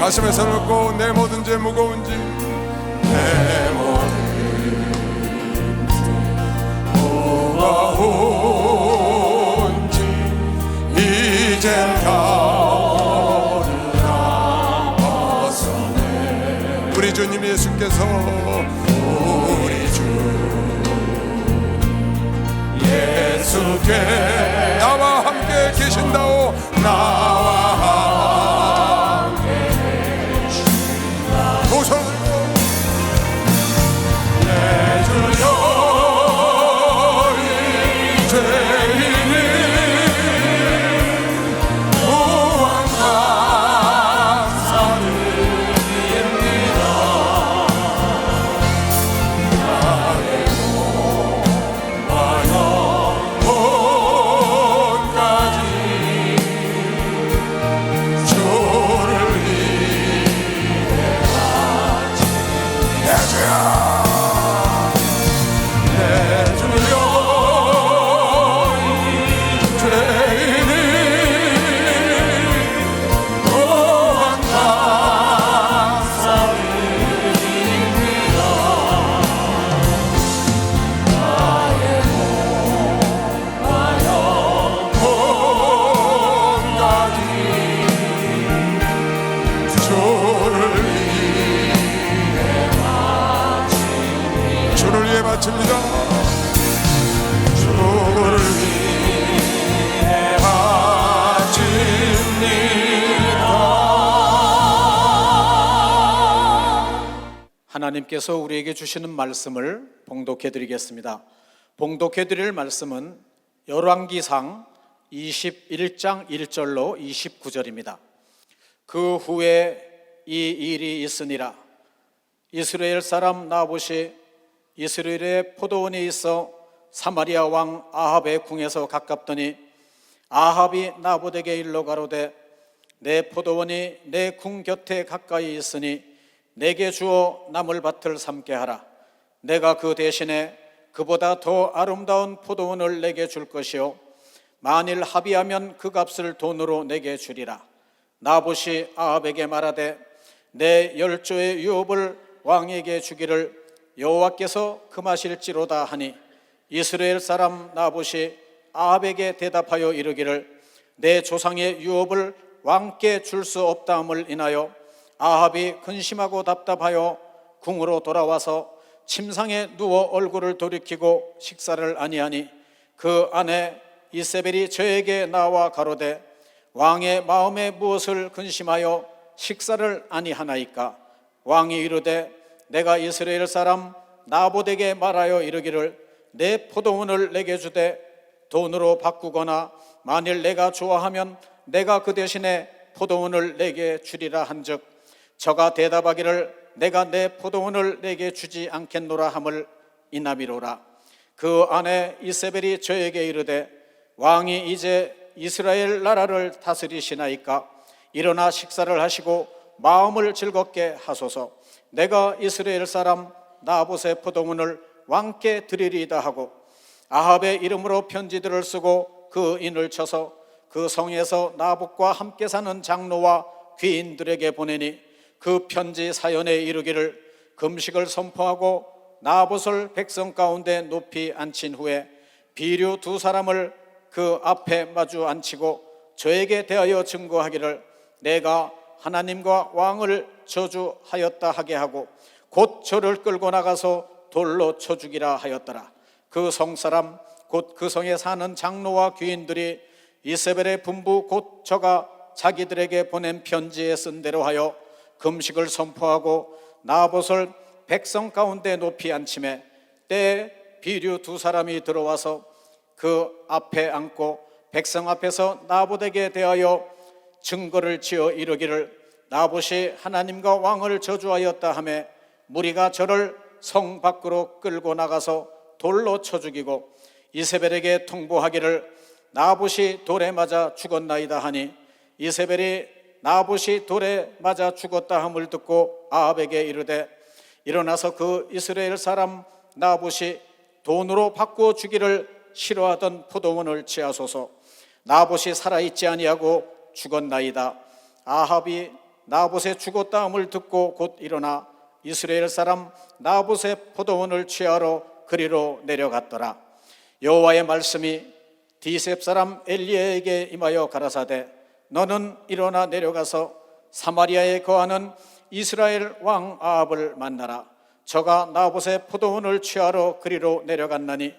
가슴에 손을 얹고 내 모든 죄 무거운 짐, 내 모든 무거운 짐 이젠 가오르다 벗어내. 우리 주님 예수께서, 우리 주 예수께 나와 함께 계신다오. 나와 함께 계신다. 두 손을 들고 내 주여 이 죄인이 무한 감사를 드립니다. 나의 몸과 영혼까지 주를 위해 바친 내 주여, 내 주여 이 죄인이 무한 감사를 드립니다. 나의 몸과 영혼까지 주를 위해 바칩니다. 주를 위해 바칩니다. 하나님께서 우리에게 주시는 말씀을 봉독해 드리겠습니다. 봉독해 드릴 말씀은 열왕기상 21장 1절로 29절입니다. 그 후에 이 일이 있으니라. 이스라엘 사람 나봇이 이스라엘의 포도원에 있어 사마리아 왕 아합의 궁에서 가깝더니 아합이 나봇에게 일러 가로되 내 포도원이 내 궁 곁에 가까이 있으니 내게 주어 나물밭을 삼게 하라. 내가 그 대신에 그보다 더 아름다운 포도원을 내게 줄 것이요 만일 합의하면 그 값을 돈으로 내게 주리라. 나봇이 아합에게 말하되 내 10조의 유업을 왕에게 주기를 여호와께서 금하실지로다 하니 이스라엘 사람 나봇이 아합에게 대답하여 이르기를 내 조상의 유업을 왕께 줄 수 없다함을 인하여 아합이 근심하고 답답하여 궁으로 돌아와서 침상에 누워 얼굴을 돌이키고 식사를 아니하니 그 아내 이세벨이 저에게 나와 가로되 왕의 마음에 무엇을 근심하여 식사를 아니하나이까. 왕이 이르되 내가 이스라엘 사람 나봇에게 말하여 이르기를 내 포도원을 내게 주되 돈으로 바꾸거나 만일 내가 좋아하면 내가 그 대신에 포도원을 내게 주리라 한즉 저가 대답하기를 내가 내 포도원을 내게 주지 않겠노라 함을 이나미로라. 그 아내 이세벨이 저에게 이르되 왕이 이제 이스라엘 나라를 다스리시나이까. 일어나 식사를 하시고 마음을 즐겁게 하소서. 내가 이스라엘 사람 나봇의 포도원을 왕께 드리리이다 하고 아합의 이름으로 편지들을 쓰고 그 인을 쳐서 그 성에서 나봇과 함께 사는 장로와 귀인들에게 보내니 그 편지 사연에 이르기를 금식을 선포하고 나봇을 백성 가운데 높이 앉힌 후에 비류 2사람을 그 앞에 마주 앉히고 저에게 대하여 증거하기를 내가 하나님과 왕을 저주하였다 하게 하고 곧 저를 끌고 나가서 돌로 쳐 죽이라 하였더라. 그 성사람 곧 그 성에 사는 장로와 귀인들이 이세벨의 분부 곧 저가 자기들에게 보낸 편지에 쓴 대로 하여 금식을 선포하고 나봇을 백성 가운데 높이 앉히매 때에 비류 2사람이 들어와서 그 앞에 앉고 백성 앞에서 나봇에게 대하여 증거를 지어 이르기를 나봇이 하나님과 왕을 저주하였다 하매 무리가 저를 성 밖으로 끌고 나가서 돌로 쳐 죽이고 이세벨에게 통보하기를 나봇이 돌에 맞아 죽었나이다 하니 이세벨이 나봇이 돌에 맞아 죽었다 함을 듣고 아합에게 이르되 일어나서 그 이스라엘 사람 나봇이 돈으로 바꾸어 주기를 싫어하던 포도원을 취하소서. 나봇이 살아있지 아니하고 죽었나이다. 아합이 나봇의 죽었다함을 듣고 곧 일어나 이스라엘 사람 나봇의 포도원을 취하러 그리로 내려갔더라. 여호와의 말씀이 디셉 사람 엘리야에게 임하여 가라사대 너는 일어나 내려가서 사마리아에 거하는 이스라엘 왕 아합을 만나라. 저가 나봇의 포도원을 취하러 그리로 내려갔나니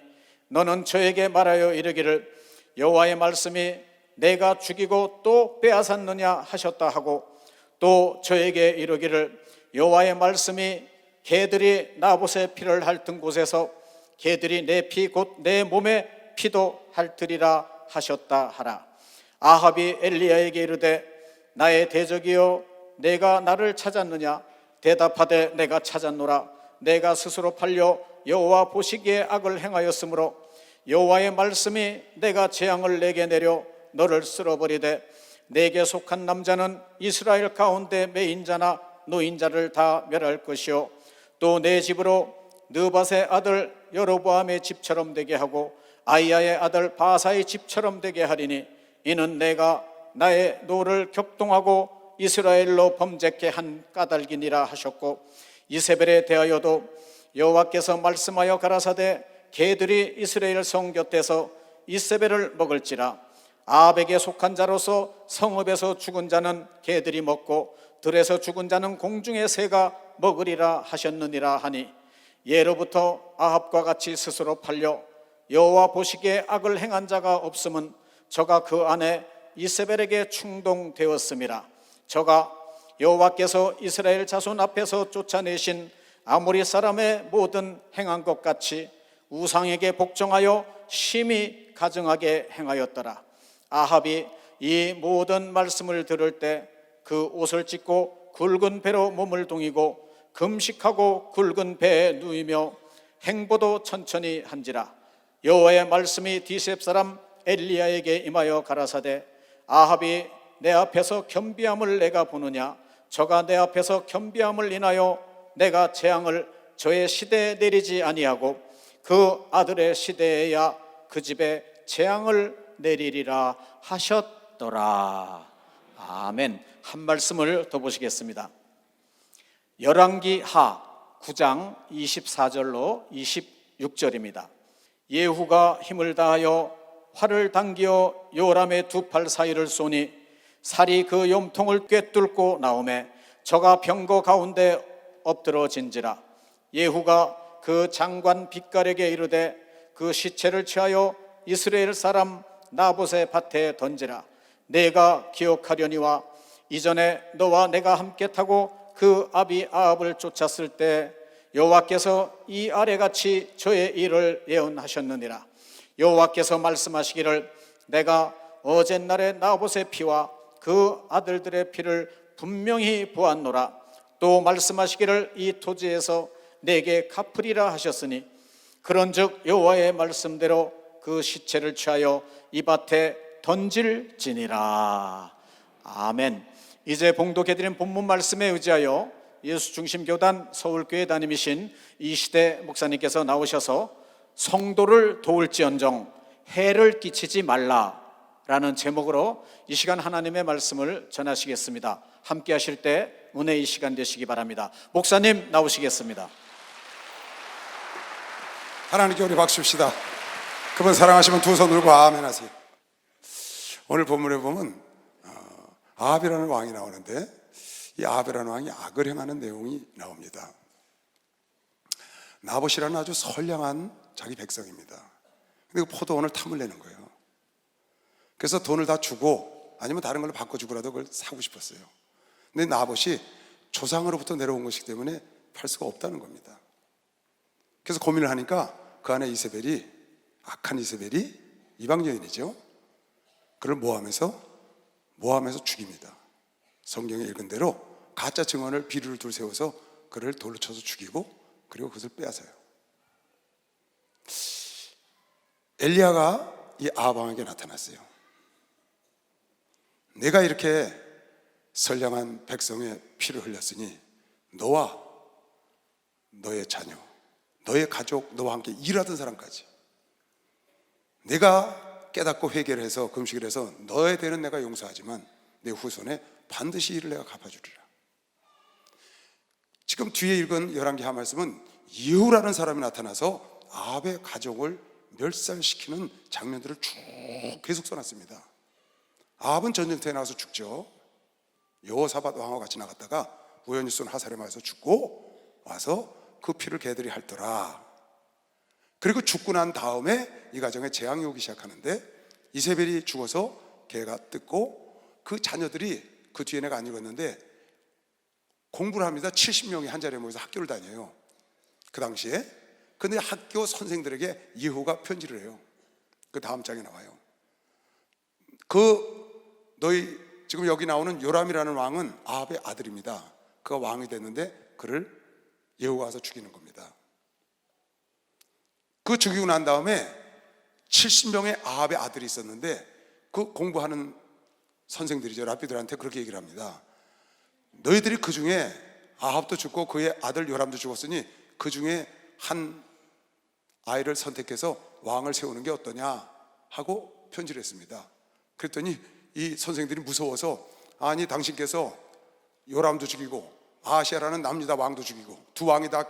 너는 저에게 말하여 이르기를 여호와의 말씀이 내가 죽이고 또 빼앗았느냐 하셨다 하고 또 저에게 이르기를 여호와의 말씀이 개들이 나봇의 피를 핥은 곳에서 개들이 내 피 곧 내 몸의 피도 핥으리라 하셨다 하라. 아합이 엘리야에게 이르되 나의 대적이여 내가 나를 찾았느냐? 대답하되 내가 찾았노라. 내가 스스로 팔려 여호와 보시기에 악을 행하였으므로 여호와의 말씀이 내가 재앙을 내게 내려 너를 쓸어버리되 내게 속한 남자는 이스라엘 가운데 매인자나 노인자를 다 멸할 것이요 또 내 집으로 느밧의 아들 여로보암의 집처럼 되게 하고 아이야의 아들 바사의 집처럼 되게 하리니 이는 내가 나의 노를 격동하고 이스라엘로 범죄케 한 까닭이니라 하셨고 이세벨에 대하여도 여호와께서 말씀하여 가라사대 개들이 이스라엘 성 곁에서 이세벨을 먹을지라. 아합에게 속한 자로서 성읍에서 죽은 자는 개들이 먹고 들에서 죽은 자는 공중의 새가 먹으리라 하셨느니라 하니 예로부터 아합과 같이 스스로 팔려 여호와 보시기에 악을 행한 자가 없음은 저가 그 안에 이세벨에게 충동되었음이라. 저가 여호와께서 이스라엘 자손 앞에서 쫓아내신 아모리 사람의 모든 행한 것 같이 우상에게 복종하여 심히 가증하게 행하였더라. 아합이 이 모든 말씀을 들을 때 그 옷을 찢고 굵은 배로 몸을 동이고 금식하고 굵은 배에 누이며 행보도 천천히 한지라. 여호와의 말씀이 디셉 사람 엘리야에게 임하여 가라사대 아합이 내 앞에서 겸비함을 내가 보느냐? 저가 내 앞에서 겸비함을 인하여 내가 재앙을 저의 시대에 내리지 아니하고 그 아들의 시대에야 그 집에 재앙을 내리리라 하셨더라. 아멘. 한 말씀을 더 보시겠습니다. 열왕기 하 9장 24절로 26절입니다. 예후가 힘을 다하여 활을 당기어 요람의 두 팔 사이를 쏘니 살이 그 염통을 꿰뚫고 나오매 저가 병거 가운데 엎드러진지라. 예후가 그 장관 빛깔에게 이르되 그 시체를 취하여 이스라엘 사람 나봇의 밭에 던지라. 내가 기억하려니와 이전에 너와 내가 함께 타고 그 아비 아합을 쫓았을 때 여호와께서 이 아래같이 저의 일을 예언하셨느니라. 여호와께서 말씀하시기를 내가 어젯날에 나봇의 피와 그 아들들의 피를 분명히 보았노라. 또 말씀하시기를 이 토지에서 내게 갚으리라 하셨으니 그런즉 여호와의 말씀대로 그 시체를 취하여 이 밭에 던질지니라. 아멘. 이제 봉독해드린 본문 말씀에 의지하여 예수중심교단 서울교회 담임이신 이시대 목사님께서 나오셔서 성도를 도울지언정 해를 끼치지 말라라는 제목으로 이 시간 하나님의 말씀을 전하시겠습니다. 함께 하실 때 은혜의 시간 되시기 바랍니다. 목사님 나오시겠습니다. 하나님께 우리 박수 칩시다. 그분 사랑하시면 두 손 들고 아멘 하세요. 오늘 본문에 보면 아합이라는 왕이 나오는데 이 아합이라는 왕이 악을 행하는 내용이 나옵니다. 나봇이라는 아주 선량한 자기 백성입니다. 근데 그 포도원을 탐을 내는 거예요. 그래서 돈을 다 주고 아니면 다른 걸로 바꿔주고라도 그걸 사고 싶었어요. 근데 나봇이 조상으로부터 내려온 것이기 때문에 팔 수가 없다는 겁니다. 그래서 고민을 하니까 그 안에 이세벨이, 악한 이세벨이 이방 여인이죠. 그를 모함해서 죽입니다. 성경에 읽은 대로 가짜 증언을 비류를 둘 세워서 그를 돌로 쳐서 죽이고 그리고 그것을 빼앗아요. 엘리야가 이 아합 왕에게 나타났어요. 내가 이렇게 선량한 백성의 피를 흘렸으니 너와 너의 자녀, 너의 가족, 너와 함께 일하던 사람까지 내가 깨닫고 회개를 해서 금식을 해서 너에 대는 내가 용서하지만 내 후손에 반드시 이를 내가 갚아주리라. 지금 뒤에 읽은 11개 말씀은 예후라는 사람이 나타나서 아합의 가족을 멸살시키는 장면들을 쭉 계속 써놨습니다. 아합은 전쟁터에 나가서 죽죠. 여호사밧 왕과 같이 나갔다가 우연히 쏜 화살에 맞아서 죽고 와서 그 피를 개들이 핥더라. 그리고 죽고 난 다음에 이 가정에 재앙이 오기 시작하는데 이세벨이 죽어서 개가 뜯고 그 자녀들이 그 뒤에 내가 안 읽었는데 공부를 합니다. 70명이 한 자리에 모여서 학교를 다녀요. 그 당시에. 근데 학교 선생들에게 예후가 편지를 해요. 그 다음 장에 나와요. 너희 지금 여기 나오는 요람이라는 왕은 아합의 아들입니다. 그가 왕이 됐는데 그를 예후가 와서 죽이는 겁니다. 그 죽이고 난 다음에 70명의 아합의 아들이 있었는데 그 공부하는 선생들이죠. 랍비들한테 그렇게 얘기를 합니다. 너희들이 그 중에 아합도 죽고 그의 아들 요람도 죽었으니 그 중에 한 아이를 선택해서 왕을 세우는 게 어떠냐 하고 편지를 했습니다. 그랬더니 이 선생들이 무서워서 아니 당신께서 요람도 죽이고 아하시아라는 남유다 왕도 죽이고 두 왕이 다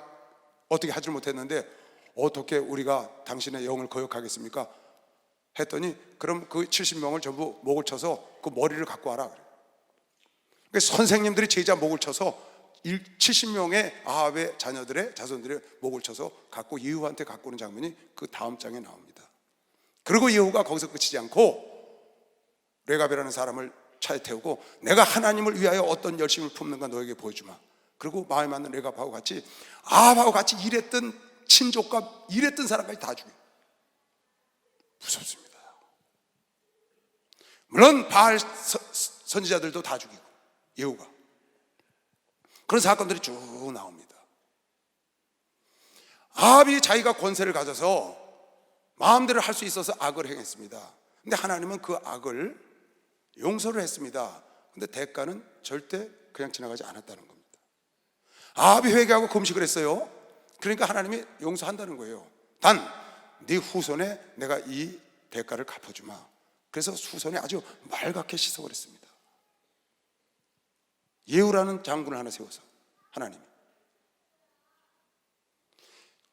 어떻게 하질 못했는데 어떻게 우리가 당신의 영을 거역하겠습니까? 했더니 그럼 그 70명을 전부 목을 쳐서 그 머리를 갖고 와라. 그러니까 선생님들이 제자 목을 쳐서 70명의 아합의 자녀들의 자손들의 목을 쳐서 갖고 예후한테 갖고 오는 장면이 그 다음 장에 나옵니다. 그리고 예후가 거기서 그치지 않고 레갑이라는 사람을 차에 태우고 내가 하나님을 위하여 어떤 열심을 품는가 너에게 보여주마. 그리고 마음에 맞는 레갑하고 같이 아합하고 같이 일했던 친족과 일했던 사람까지 다 죽여요. 무섭습니다. 물론 바알 선지자들도 다 죽이고 예후가 그런 사건들이 쭉 나옵니다. 아합이 자기가 권세를 가져서 마음대로 할 수 있어서 악을 행했습니다. 근데 하나님은 그 악을 용서를 했습니다. 근데 대가는 절대 그냥 지나가지 않았다는 겁니다. 아합이 회개하고 금식을 했어요. 그러니까 하나님이 용서한다는 거예요. 단 네 후손에 내가 이 대가를 갚아주마. 그래서 후손에 아주 말갛게 씻어버렸습니다. 예후라는 장군을 하나 세워서 하나님이.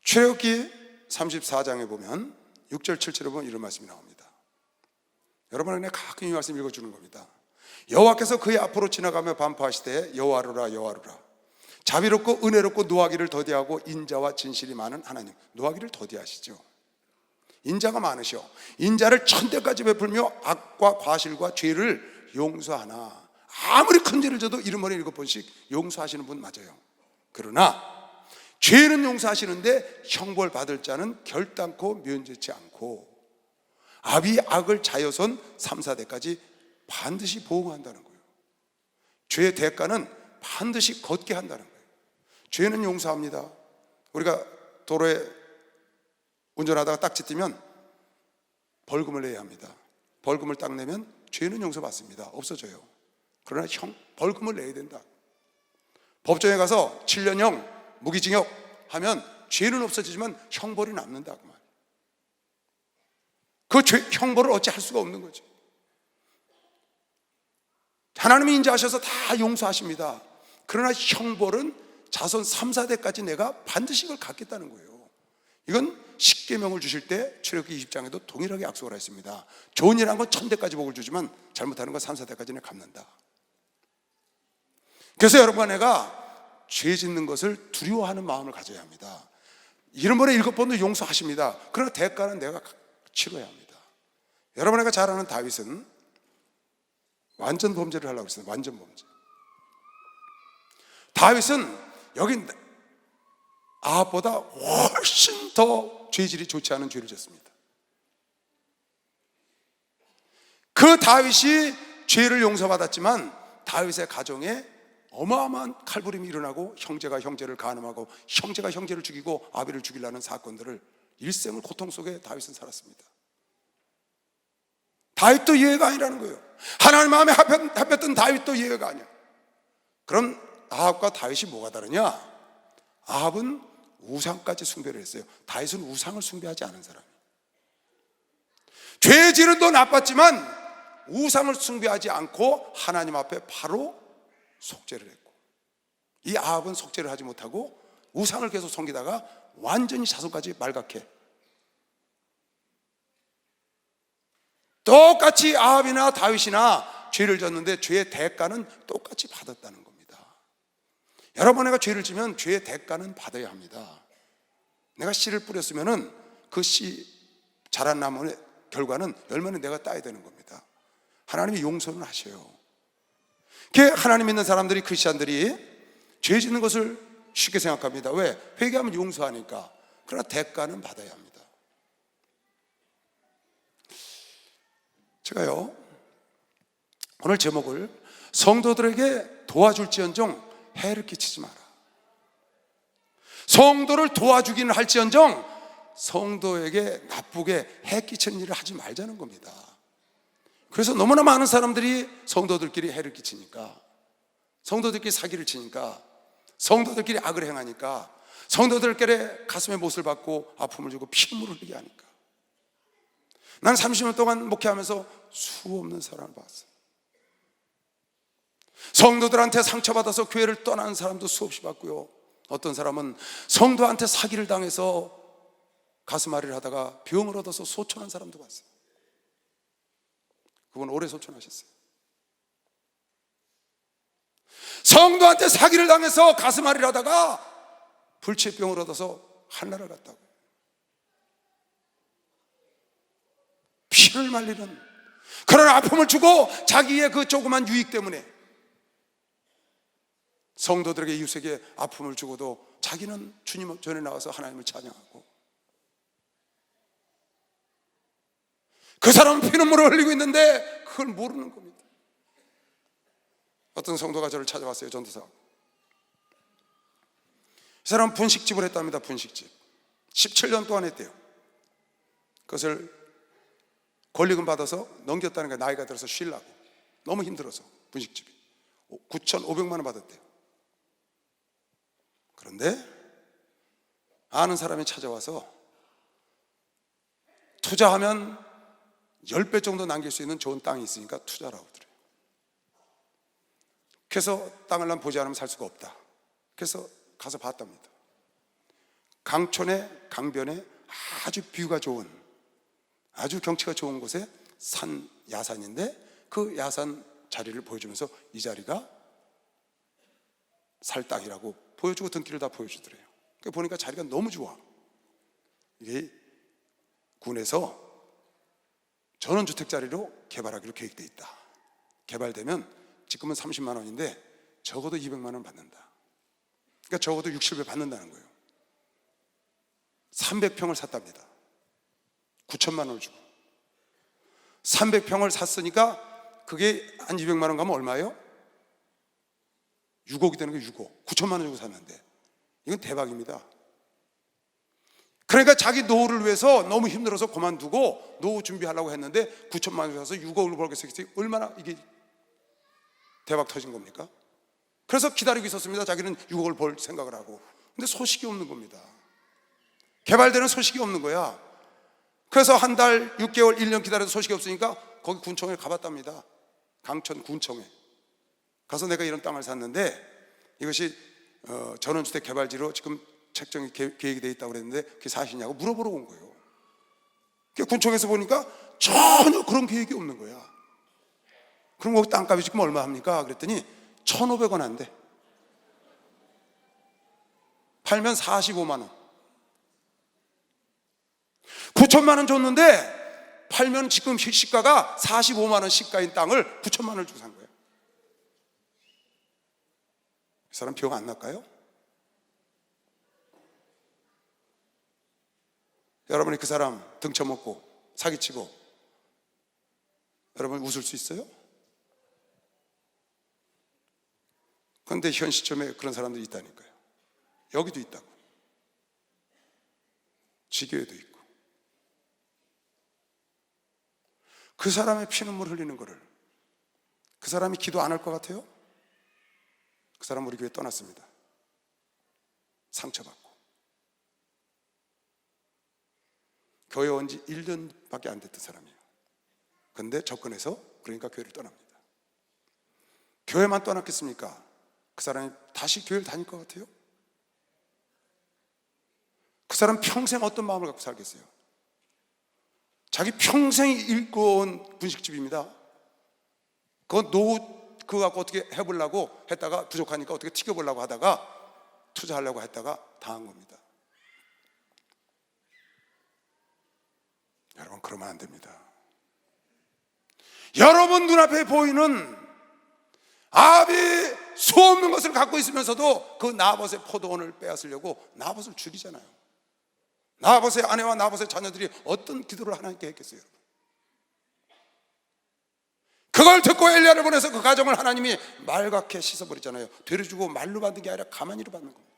출애굽기 34장에 보면 6절 7절에 보면 이런 말씀이 나옵니다. 여러분은 가끔 이 말씀 읽어주는 겁니다. 여호와께서 그의 앞으로 지나가며 반포하시되 여호와루라 여호와루라 자비롭고 은혜롭고 노하기를 더디하고 인자와 진실이 많은 하나님. 노하기를 더디하시죠. 인자가 많으셔. 인자를 천대까지 베풀며 악과 과실과 죄를 용서하나. 아무리 큰 죄를 져도 70번에 7번씩 용서하시는 분 맞아요. 그러나 죄는 용서하시는데 형벌 받을 자는 결단코 면제치 않고 아비 악을 자여선 3, 4대까지 반드시 보응한다는 거예요. 죄의 대가는 반드시 걷게 한다는 거예요. 죄는 용서합니다. 우리가 도로에 운전하다가 딱지 띄면 벌금을 내야 합니다. 벌금을 딱 내면 죄는 용서받습니다. 없어져요. 그러나 벌금을 내야 된다. 법정에 가서 7년형 무기징역 하면 죄는 없어지지만 형벌이 남는다. 그 형벌을 어찌 할 수가 없는 거죠. 하나님이 인자하셔서 다 용서하십니다. 그러나 형벌은 자손 3, 4대까지 내가 반드시 이걸 갚겠다는 거예요. 이건 십계명을 주실 때 출애굽기 20장에도 동일하게 약속을 했습니다. 좋은 일 한 건 1000대까지 복을 주지만 잘못하는 건 3, 4대까지는 갚는다. 그래서 여러분과 내가 죄 짓는 것을 두려워하는 마음을 가져야 합니다. 7번에 7번도 용서하십니다. 그러나 대가는 내가 치러야 합니다. 여러분, 내가 잘 아는 다윗은 완전 범죄를 하려고 했어요. 완전 범죄. 다윗은 여기 아합보다 훨씬 더 죄질이 좋지 않은 죄를 졌습니다. 그 다윗이 죄를 용서받았지만 다윗의 가정에 어마어마한 칼부림이 일어나고 형제가 형제를 간음하고 형제가 형제를 죽이고 아비를 죽이려는 사건들을 일생을 고통 속에 다윗은 살았습니다. 다윗도 예외가 아니라는 거예요. 하나님 마음에 합했던 다윗도 예외가 아니야. 그럼 아합과 다윗이 뭐가 다르냐? 아합은 우상까지 숭배를 했어요. 다윗은 우상을 숭배하지 않은 사람이에요. 죄질은 더 나빴지만 우상을 숭배하지 않고 하나님 앞에 바로 속죄를 했고 이 아합은 속죄를 하지 못하고 우상을 계속 섬기다가 완전히 자손까지 말갛게. 똑같이 아합이나 다윗이나 죄를 졌는데 죄의 대가는 똑같이 받았다는 겁니다. 여러분, 내가 죄를 지면 죄의 대가는 받아야 합니다. 내가 씨를 뿌렸으면은 그 씨 자란 나무의 결과는 열매는 내가 따야 되는 겁니다. 하나님이 용서는 하셔요. 하나님 믿는 사람들이, 크리스찬들이 죄 짓는 것을 쉽게 생각합니다. 왜? 회개하면 용서하니까. 그러나 대가는 받아야 합니다. 제가요, 오늘 제목을 성도들에게 도와줄지언정 해를 끼치지 마라. 성도를 도와주기는 할지언정 성도에게 나쁘게 해 끼치는 일을 하지 말자는 겁니다. 그래서 너무나 많은 사람들이 성도들끼리 해를 끼치니까, 성도들끼리 사기를 치니까, 성도들끼리 악을 행하니까, 성도들끼리 가슴에 못을 박고 아픔을 주고 피눈물을 흘리게 하니까. 난 30년 동안 목회하면서 수없는 사람을 봤어요. 성도들한테 상처받아서 교회를 떠나는 사람도 수없이 봤고요. 어떤 사람은 성도한테 사기를 당해서 가슴앓이를 하다가 병을 얻어서 소천한 사람도 봤어요. 그분 오래 소천하셨어요. 성도한테 사기를 당해서 가슴앓이를 하다가 불치병을 얻어서 한나라 갔다고. 피를 말리는 그런 아픔을 주고 자기의 그 조그만 유익 때문에 성도들에게, 이웃에게 아픔을 주고도 자기는 주님 전에 나와서 하나님을 찬양하고, 그 사람은 피눈물을 흘리고 있는데 그걸 모르는 겁니다. 어떤 성도가 저를 찾아왔어요. 전도사하고. 이 사람은 분식집을 했답니다. 분식집 17년 동안 했대요. 그것을 권리금 받아서 넘겼다는 게, 나이가 들어서 쉬려고. 너무 힘들어서. 분식집이 9,500만 원 받았대요. 그런데 아는 사람이 찾아와서 투자하면 10배 정도 남길 수 있는 좋은 땅이 있으니까 투자라고 그래요. 그래서 땅을 난 보지 않으면 살 수가 없다. 그래서 가서 봤답니다. 강촌의 강변에 아주 뷰가 좋은, 아주 경치가 좋은 곳에 산 야산인데, 그 야산 자리를 보여주면서 이 자리가 살 땅이라고 보여주고 등기를 다 보여주더래요. 보니까 자리가 너무 좋아. 이게 군에서 전원주택자리로 개발하기로 계획되어 있다. 개발되면 지금은 30만 원인데 적어도 200만 원 받는다. 그러니까 적어도 60배 받는다는 거예요. 300평을 샀답니다. 9천만 원을 주고. 300평을 샀으니까 그게 한 200만 원 가면 얼마예요? 6억이 되는 게 6억. 9천만 원 주고 샀는데 이건 대박입니다. 그러니까 자기 노후를 위해서 너무 힘들어서 그만두고 노후 준비하려고 했는데 9천만 원 주고 사서 6억을 벌겠어요. 얼마나 이게 대박 터진 겁니까? 그래서 기다리고 있었습니다. 자기는 6억을 벌 생각을 하고. 근데 소식이 없는 겁니다. 개발되는 소식이 없는 거야. 그래서 한 달, 6개월, 1년 기다려도 소식이 없으니까 거기 군청에 가봤답니다. 강천 군청에 가서 내가 이런 땅을 샀는데 이것이 전원주택 개발지로 지금 책정이 계획이 돼 있다고 그랬는데 그게 사실이냐고 물어보러 온 거예요. 군청에서 보니까 전혀 그런 계획이 없는 거야. 그럼 거기 땅값이 지금 얼마 합니까? 그랬더니 1,500원 한대. 팔면 45만 원. 9천만 원 줬는데 팔면 지금 시가가 45만 원 시가인 땅을 9천만 원을 주고 산 거예요. 이 사람 병 안 날까요? 여러분이 그 사람 등쳐먹고 사기치고 여러분 웃을 수 있어요? 그런데 현 시점에 그런 사람들이 있다니까요. 여기도 있다고. 지교에도 있고. 그 사람의 피눈물 흘리는 거를 그 사람이 기도 안 할 것 같아요? 그 사람 우리 교회 떠났습니다. 상처받고. 교회 온 지 1년밖에 안 됐던 사람이에요. 근데 접근해서 그러니까 교회를 떠납니다. 교회만 떠났겠습니까? 그 사람이 다시 교회를 다닐 것 같아요? 그 사람 평생 어떤 마음을 갖고 살겠어요? 자기 평생 일궈온 분식집입니다. 그거 갖고 어떻게 해보려고 했다가 부족하니까 어떻게 튀겨보려고 하다가 투자하려고 했다가 당한 겁니다. 여러분, 그러면 안 됩니다. 여러분 눈앞에 보이는 아비 수없는 것을 갖고 있으면서도 그 나봇의 포도원을 빼앗으려고 나봇을 죽이잖아요. 나봇의 아내와 나봇의 자녀들이 어떤 기도를 하나님께 했겠어요? 그걸 듣고 엘리야를 보내서 그 가정을 하나님이 말갛게 씻어버리잖아요. 되려 주고 말로 받는 게 아니라 가만히로 받는 겁니다.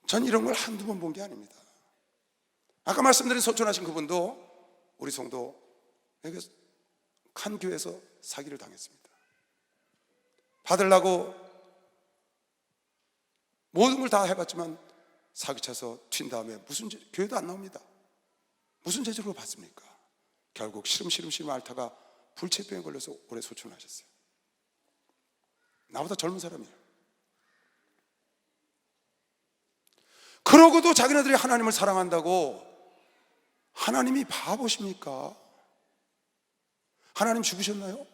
전 이런 걸 한두 번 본 게 아닙니다. 아까 말씀드린 소천하신 그분도 우리 성도에게 한 교회에서 사기를 당했습니다. 받으려고 모든 걸 다 해봤지만 사기쳐서 튄 다음에 교회도 안 나옵니다. 무슨 재주로 받습니까? 결국 시름시름 앓다가 불치병에 걸려서 오래 소천을 하셨어요. 나보다 젊은 사람이에요. 그러고도 자기네들이 하나님을 사랑한다고 하나님이 바보십니까? 하나님 죽으셨나요?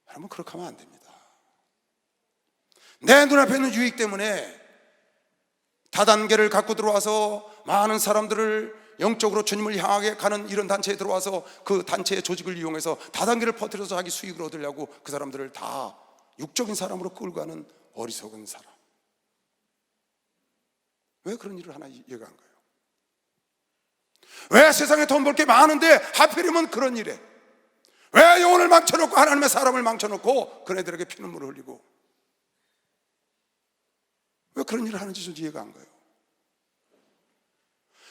여러분, 그렇게 하면 안 됩니다. 내 눈앞에 있는 유익 때문에 다단계를 갖고 들어와서 많은 사람들을 영적으로 주님을 향하게 가는 이런 단체에 들어와서 그 단체의 조직을 이용해서 다단계를 퍼뜨려서 자기 수익을 얻으려고 그 사람들을 다 육적인 사람으로 끌고 가는 어리석은 사람. 왜 그런 일을 하나 이해가 안 가요? 왜 세상에 돈 벌 게 많은데 하필이면 그런 일에 왜 영혼을 망쳐놓고 하나님의 사람을 망쳐놓고 그네들에게 피눈물을 흘리고 왜 그런 일을 하는지 좀 이해가 안 가요.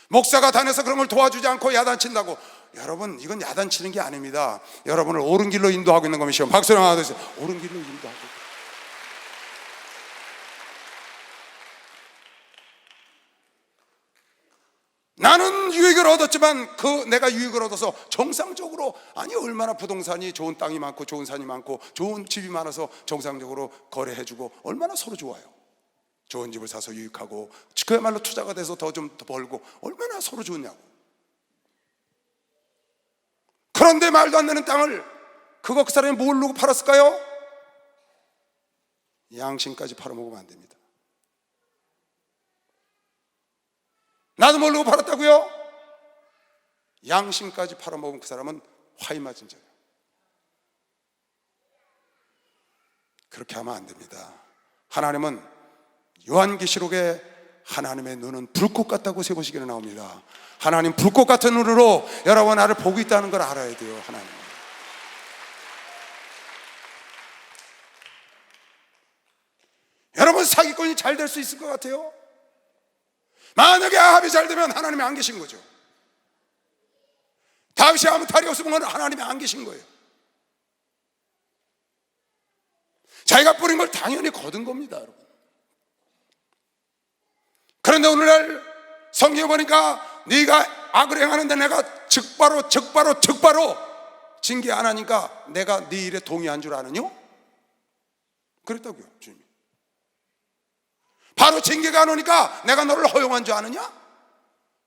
목사가 다녀서 그런 걸 도와주지 않고 야단친다고. 여러분, 이건 야단치는 게 아닙니다. 여러분을 옳은 길로 인도하고 있는 것이요. 박수를 하나 주세요. 옳은 길로 인도하고. 나는 유익을 얻었지만 내가 유익을 얻어서 정상적으로, 아니 얼마나 부동산이 좋은 땅이 많고 좋은 산이 많고 좋은 집이 많아서 정상적으로 거래해주고 얼마나 서로 좋아요. 좋은 집을 사서 유익하고 그야말로 투자가 돼서 더 좀 벌고 얼마나 서로 좋냐고. 그런데 말도 안 되는 땅을 그 사람이 모르고 팔았을까요? 양심까지 팔아먹으면 안 됩니다. 나도 모르고 팔았다고요? 양심까지 팔아먹은 그 사람은 화이 맞은 자예요. 그렇게 하면 안 됩니다. 하나님은 요한계시록에 하나님의 눈은 불꽃 같다고 세 번씩이나 나옵니다. 하나님 불꽃 같은 눈으로 여러분 나를 보고 있다는 걸 알아야 돼요. 하나님. 여러분, 사기꾼이 잘 될 수 있을 것 같아요? 만약에 아합이 잘 되면 하나님이 안 계신 거죠. 다윗이 아무 탈이 없으면 하나님이 안 계신 거예요. 자기가 뿌린 걸 당연히 거둔 겁니다, 여러분. 그런데 오늘날 성경에 보니까 네가 악을 행하는데 내가 즉바로 징계 안 하니까 내가 네 일에 동의한 줄 아느뇨? 그랬다고요, 주님이. 바로 징계가 안 오니까 내가 너를 허용한 줄 아느냐?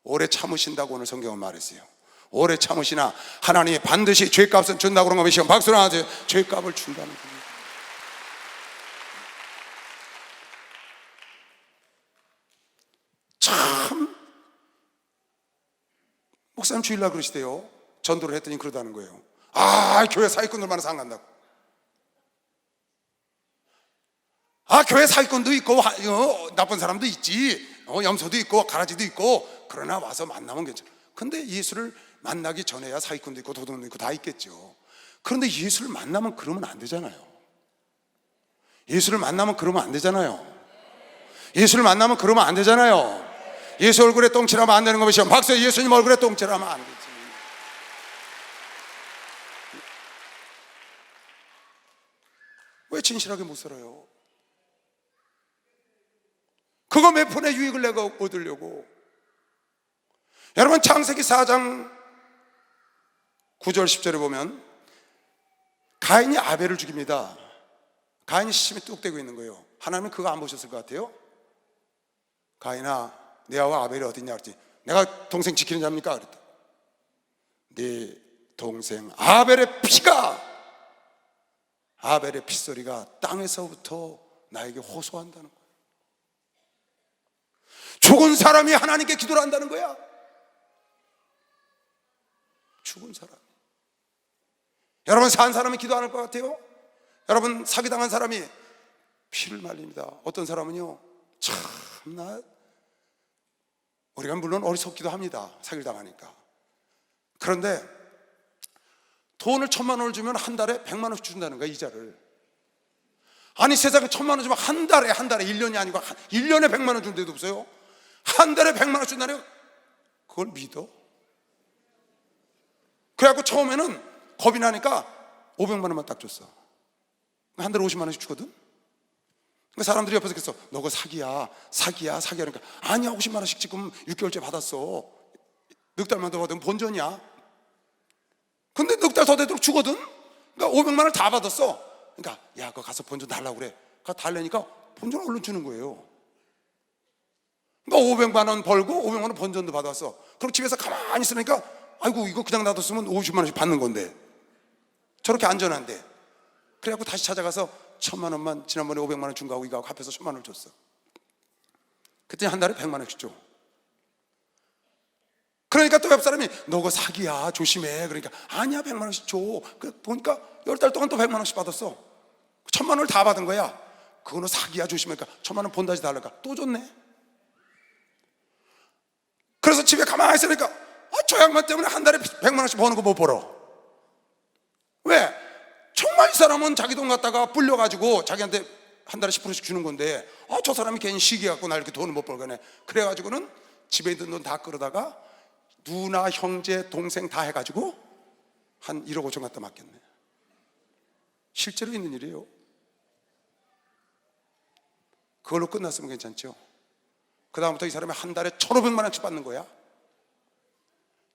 오래 참으신다고 오늘 성경은 말했어요. 오래 참으시나 하나님이 반드시 죄값은 준다고 그런 거면 박수를 하세요. 죄값을 준다는 겁니다. 참, 목사님 주일날 그러시대요. 전도를 했더니 그러다는 거예요. 교회 사기꾼들만 상간다고. 교회 사기꾼도 있고 나쁜 사람도 있지, 염소도 있고 가라지도 있고, 그러나 와서 만나면 괜찮아. 근데 예수를 만나기 전에야 사기꾼도 있고 도둑도 있고 다 있겠죠. 그런데 예수를 만나면 그러면 안 되잖아요. 예수를 만나면 그러면 안 되잖아요. 예수를 만나면 그러면 안 되잖아요. 예수 얼굴에 똥칠하면 안 되는 것이요. 박수. 예수님 얼굴에 똥칠하면 안 되지. 왜 진실하게 못 살아요? 그거 몇 푼의 유익을 내가 얻으려고. 여러분, 창세기 4장 9절 10절에 보면 가인이 아벨을 죽입니다. 가인이 시침이 뚝 떼고 있는 거예요. 하나님은 그거 안 보셨을 것 같아요. 가인아, 내 아와 아벨이 어딨냐 그랬지. 내가 동생 지키는 자입니까? 그랬다. 네 동생 아벨의 피가, 아벨의 핏소리가 땅에서부터 나에게 호소한다는 거야. 죽은 사람이 하나님께 기도를 한다는 거야. 죽은 사람. 여러분, 산 사람이 기도 안 할 것 같아요? 여러분, 사기당한 사람이 피를 말립니다. 어떤 사람은요, 참나, 우리가 물론 어리석기도 합니다. 사기를 당하니까. 그런데 돈을 1,000만 원을 주면 한 달에 100만 원씩 준다는 거야, 이자를. 아니, 세상에 1,000만 원 주면 한 달에 1년이 아니고 1년에 100만 원 준 데도 없어요. 한 달에 100만 원 준다는 거, 그걸 믿어? 그래갖고 처음에는 겁이 나니까 500만 원만 딱 줬어. 한 달에 50만 원씩 주거든. 그러니까 사람들이 옆에서 그랬어. 너 그거 사기야. 그러니까 아니야, 50만 원씩 지금 6개월째 받았어. 넉 달만 더 받으면 본전이야. 근데 넉 달 더 되도록 주거든. 그러니까 500만 원을 다 받았어. 그러니까 야, 그거 가서 본전 달라고 그래. 가 달래니까 본전을 얼른 주는 거예요. 그러니까 500만 원 벌고 500만 원 본전도 받았어. 그럼 집에서 가만히 있으니까 아이고, 이거 그냥 놔뒀으면 50만 원씩 받는 건데, 저렇게 안전한데. 그래갖고 다시 찾아가서 1,000만 원만, 지난번에 500만 원 준 거하고 이거하고 합해서 1,000만 원을 줬어. 그때 한 달에 100만 원씩 줘. 그러니까 또 옆 사람이 너 그거 사기야, 조심해. 그러니까 아니야, 100만 원씩 줘. 보니까 10달 동안 또 100만 원씩 받았어. 1,000만 원을 다 받은 거야. 그거는 사기야, 조심해. 그러니까 1,000만 원 본다지 달라니까 또 줬네. 그래서 집에 가만히 있으니까 저 양반 때문에 한 달에 100만 원씩 버는 거 못 벌어. 왜? 정말 이 사람은 자기 돈 갖다가 불려가지고 자기한테 한 달에 10%씩 주는 건데, 저 사람이 괜히 시기 갖고 나 이렇게 돈을 못 벌거네. 그래가지고는 집에 있는 돈 다 끌어다가 누나, 형제, 동생 다 해가지고 한 1억 5천 갖다 맡겼네. 실제로 있는 일이에요. 그걸로 끝났으면 괜찮죠. 그 다음부터 이 사람이 한 달에 1,500만 원씩 받는 거야.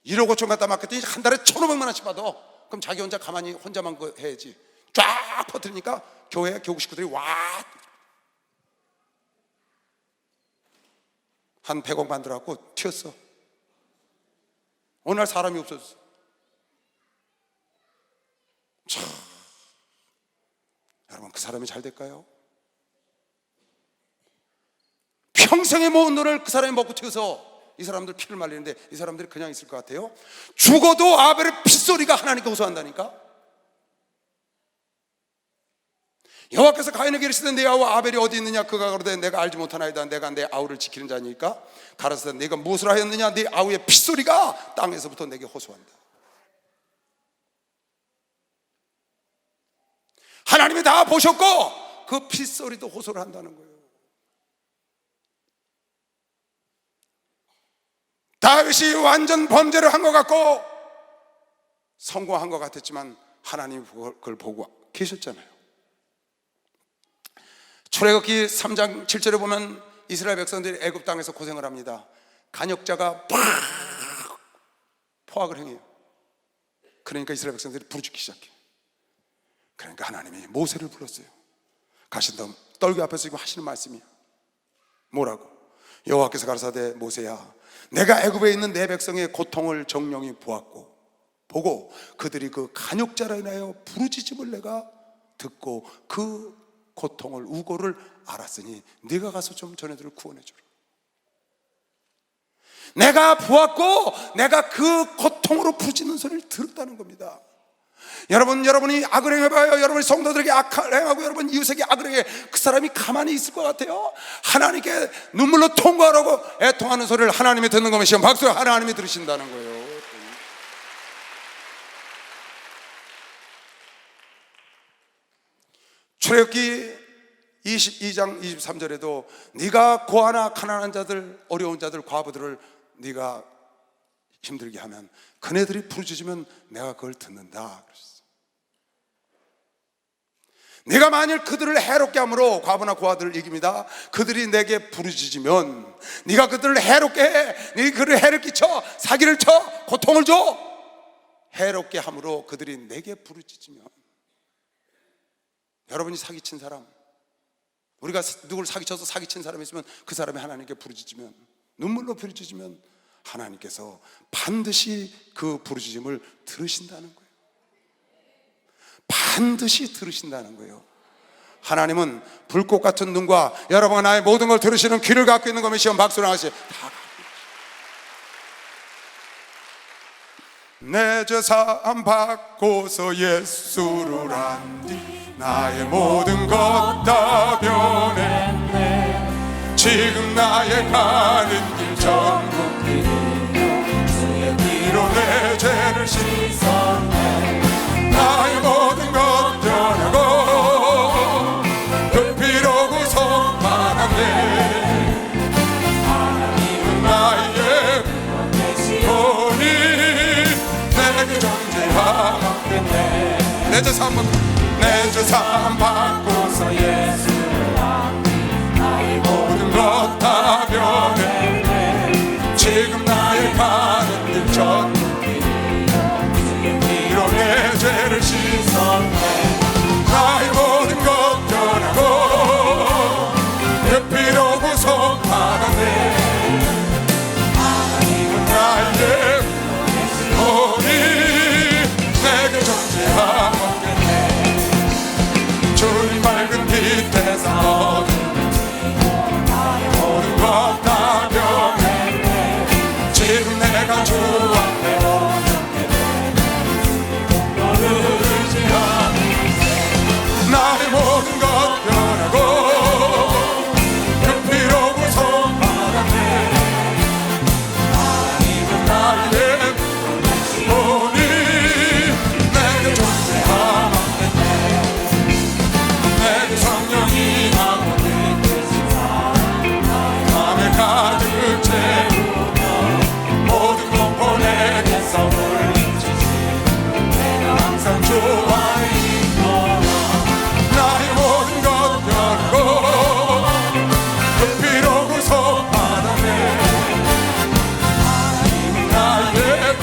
1억 5천 갖다 맡겼더니 한 달에 1,500만 원씩 받아. 그럼 자기 혼자 가만히 혼자만 그 해야지. 쫙 퍼뜨리니까 교회 교구 식구들이 와, 한 100억 만들어갖고 튀었어. 어느 날 사람이 없어졌어. 참, 여러분, 그 사람이 잘 될까요? 평생에 모은 돈을 그 사람이 먹고 튀어서 이 사람들 피를 말리는데 이 사람들이 그냥 있을 것 같아요? 죽어도 아벨의 핏소리가 하나님께 호소한다니까. 여호와께서 가인에게 이르시되 내 아우 아벨이 어디 있느냐? 그가 가로되 내가 알지 못하나이다. 내가 내 아우를 지키는 자니까. 가라사대 내가 무엇을 하였느냐? 네 아우의 핏소리가 땅에서부터 내게 호소한다. 하나님이 다 보셨고 그 핏소리도 호소를 한다는 거예요. 다윗이 완전 범죄를 한 것 같고 성공한 것 같았지만 하나님이 그걸 보고 계셨잖아요. 출애굽기 3장 7절에 보면 이스라엘 백성들이 애굽 땅에서 고생을 합니다. 간역자가 포악을 행해요. 그러니까 이스라엘 백성들이 부르짖기 시작해요. 그러니까 하나님이 모세를 불렀어요. 가신 다음 떨기 앞에서 지금 하시는 말씀이야. 뭐라고? 여호와께서 가라사대 모세야, 내가 애굽에 있는 내 백성의 고통을 정령이 보고 그들이 그 간역자로 인하여 부르짖음을 내가 듣고 그 고통을 우고를 알았으니 네가 가서 좀 저네들을 구원해 주라. 내가 보았고 내가 그 고통으로 부르짖는 소리를 들었다는 겁니다. 여러분이 악을 행해봐요. 여러분이 성도들에게 악을 행하고 여러분 이웃에게 악을 행해, 그 사람이 가만히 있을 것 같아요? 하나님께 눈물로 통과하라고 애통하는 소리를 하나님이 듣는 거면 시험 박수. 하나님이 들으신다는 거예요. 출애굽기 22장 23절에도 네가 고아나 가난한 자들, 어려운 자들, 과부들을 네가 힘들게 하면 그네들이 부르짖으면 내가 그걸 듣는다 그랬어. 네가 만일 그들을 해롭게 함으로, 과부나 고아들을 이깁니다. 그들이 내게 부르짖으면 네가 그들을 해롭게 해. 네가 그들을 해를 끼쳐, 사기를 쳐, 고통을 줘. 해롭게 함으로 그들이 내게 부르짖으면 여러분이 사기친 사람, 우리가 누구를 사기쳐서 사기친 사람이 있으면 그 사람이 하나님께 부르짖으면, 눈물로 부르짖으면 하나님께서 반드시 그 부르짖음을 들으신다는 거예요. 반드시 들으신다는 거예요. 하나님은 불꽃 같은 눈과 여러분과 나의 모든 걸 들으시는 귀를 갖고 있는 것이 시험 박수를 하시. 내 죄 사함 받고서 예수를 안디 나의 모든 것 다 변했네. 지금 나의 가는 길 전부 주의 피로 내 죄를 씻었네. 나의 모든 것 변하고 그 피로 구속받았네. 하나님은 나의 본이 내게 존재하겠네. 내 죄 사함 받고서 예수를 안디 나의 모든 것 다 변했네. 지금 나의 가는 길 전부 주의 피로 내 죄를 씻었네. 나의 모든 것 변하고 그 피로 구속받았네. 하나님은 나의 본이 내게 존재하겠네. 주님 밝은 빛에서 나의 모든 것 다 변했네. 지금 내가 주 앞에 오게 되네. 너를 의지하는 나의 모든 것 변하고 그 피로 구속받았네. 하나님은 나의 본이 내게 존재하겠네. 내 성령이 하고 느껴진 사랑 마음에 가득 채우며 모든 공포 내게서 물리치시 내가 항상 주 안에 있노라. 나의 모든 것 변하고 그 피로 구속받았네. 하나님은 나의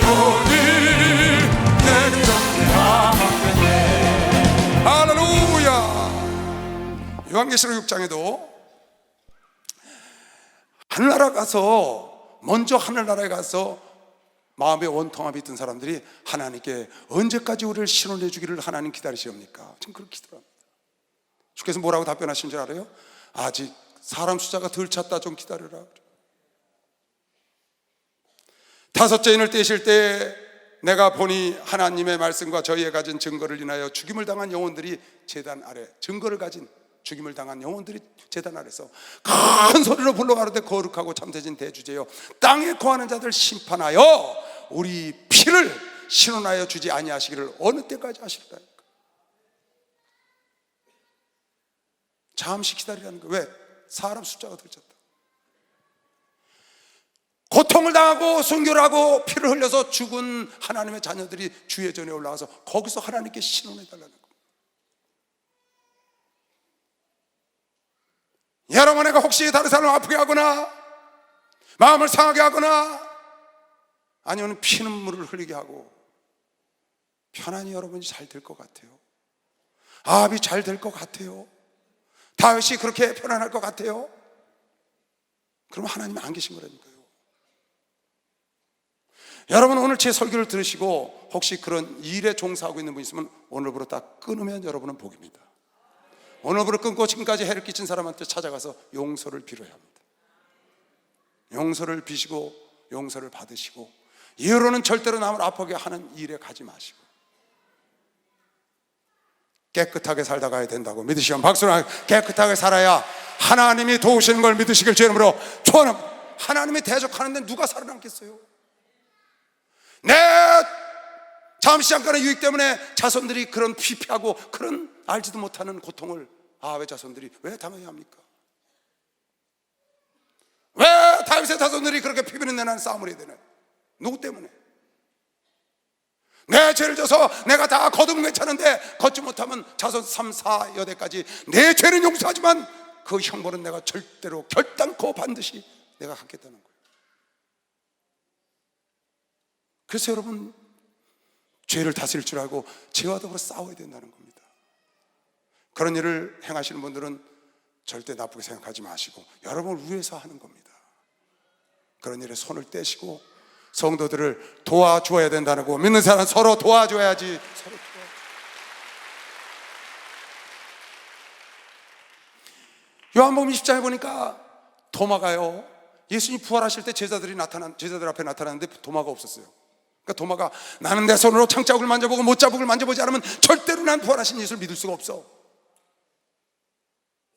본이 내게 존재하겠네. 할렐루야. 요한계시록 6장에도 하늘나라 가서, 먼저 하늘나라에 가서 마음에 원통함이 있던 사람들이 하나님께 언제까지 우리를 신원해 주기를 하나님 기다리시옵니까? 지금 그렇게 기도합니다. 주께서 뭐라고 답변하신 줄 알아요? 아직 사람 숫자가 덜 찼다, 좀 기다려라. 다섯째 인을 떼실 때 내가 보니 하나님의 말씀과 저희의 가진 증거를 인하여 죽임을 당한 영혼들이 제단 아래, 증거를 가진 죽임을 당한 영혼들이 제단 아래서 큰 소리로 불러 가로되 거룩하고 참되신 대주제여 땅에 거하는 자들 심판하여 우리 피를 신원하여 주지 아니하시기를 어느 때까지 하실까요? 잠시 기다리라는 거예요. 왜? 사람 숫자가 덜 찼다. 고통을 당하고 순교하고 피를 흘려서 죽은 하나님의 자녀들이 주의 전에 올라가서 거기서 하나님께 신원해 달라는 거예요. 여러분, 내가 혹시 다른 사람을 아프게 하거나 마음을 상하게 하거나 아니면 피눈물을 흘리게 하고 편안히 여러분이 잘 될 것 같아요? 아합이 잘 될 것 같아요? 다윗이 그렇게 편안할 것 같아요? 그럼 하나님은 안 계신 거라니까요. 여러분, 오늘 제 설교를 들으시고 혹시 그런 일에 종사하고 있는 분 있으면 오늘부로 딱 끊으면 여러분은 복입니다. 오늘부로 끊고 지금까지 해를 끼친 사람한테 찾아가서 용서를 빌어야 합니다. 용서를 비시고 용서를 받으시고, 이후로는 절대로 남을 아프게 하는 일에 가지 마시고 깨끗하게 살다 가야 된다고 믿으시면 박수를. 깨끗하게 살아야 하나님이 도우시는 걸 믿으시길 주 이름으로 축원합니다. 하나님이 대적하는데 누가 살아남겠어요? 내 잠시 잠깐의 유익 때문에 자손들이 그런 피폐하고 그런 알지도 못하는 고통을 아합의 자손들이 왜 당해야 합니까? 왜 다윗의 자손들이 그렇게 피비는 내나는 싸움을 해야 되나요? 누구 때문에? 내 죄를 져서 내가 다 거두면 괜찮은데 걷지 못하면 자손 3, 4여대까지 내 죄는 용서하지만 그 형벌은 내가 절대로 결단코 반드시 내가 갖겠다는 거예요. 그래서 여러분, 죄를 다스릴 줄 알고 죄와 더불어 싸워야 된다는 겁니다. 그런 일을 행하시는 분들은 절대 나쁘게 생각하지 마시고 여러분을 위해서 하는 겁니다. 그런 일에 손을 떼시고 성도들을 도와줘야 된다는 거, 믿는 사람 서로 도와줘야지. 서로 요한복음 20장에 보니까 도마가요, 예수님 부활하실 때 제자들 앞에 나타났는데 도마가 없었어요. 그러니까 도마가 나는 내 손으로 창자국을 만져보고 못자국을 만져보지 않으면 절대로 난 부활하신 예수를 믿을 수가 없어.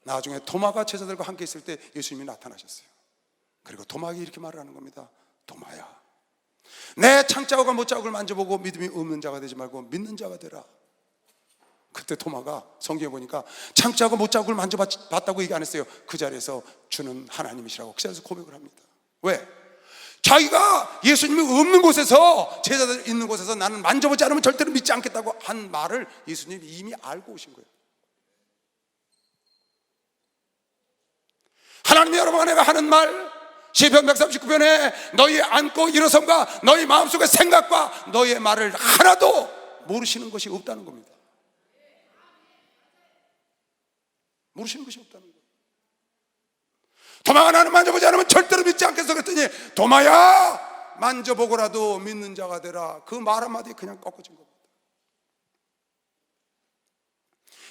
나중에 도마가 제자들과 함께 있을 때 예수님이 나타나셨어요. 그리고 도마가 이렇게 말을 하는 겁니다. 도마야, 내 창자국과 못자국을 만져보고 믿음이 없는 자가 되지 말고 믿는 자가 되라. 그때 도마가 성경에 보니까 창자국과 못자국을 만져봤다고 얘기 안 했어요. 그 자리에서 주는 하나님이시라고 그 자리에서 고백을 합니다. 왜? 자기가 예수님이 없는 곳에서, 제자들 있는 곳에서 나는 만져보지 않으면 절대로 믿지 않겠다고 한 말을 예수님이 이미 알고 오신 거예요. 하나님이 여러분과 내가 하는 말, 시편 139편에 너희 안고 일어섬과 너희 마음속의 생각과 너희의 말을 하나도 모르시는 것이 없다는 겁니다. 모르시는 것이 없다는 거예요. 도마가 나는 만져보지 않으면 절대로 믿지 않겠어 그랬더니 도마야, 만져보고라도 믿는 자가 되라. 그 말 한마디에 그냥 꺾어진 겁니다.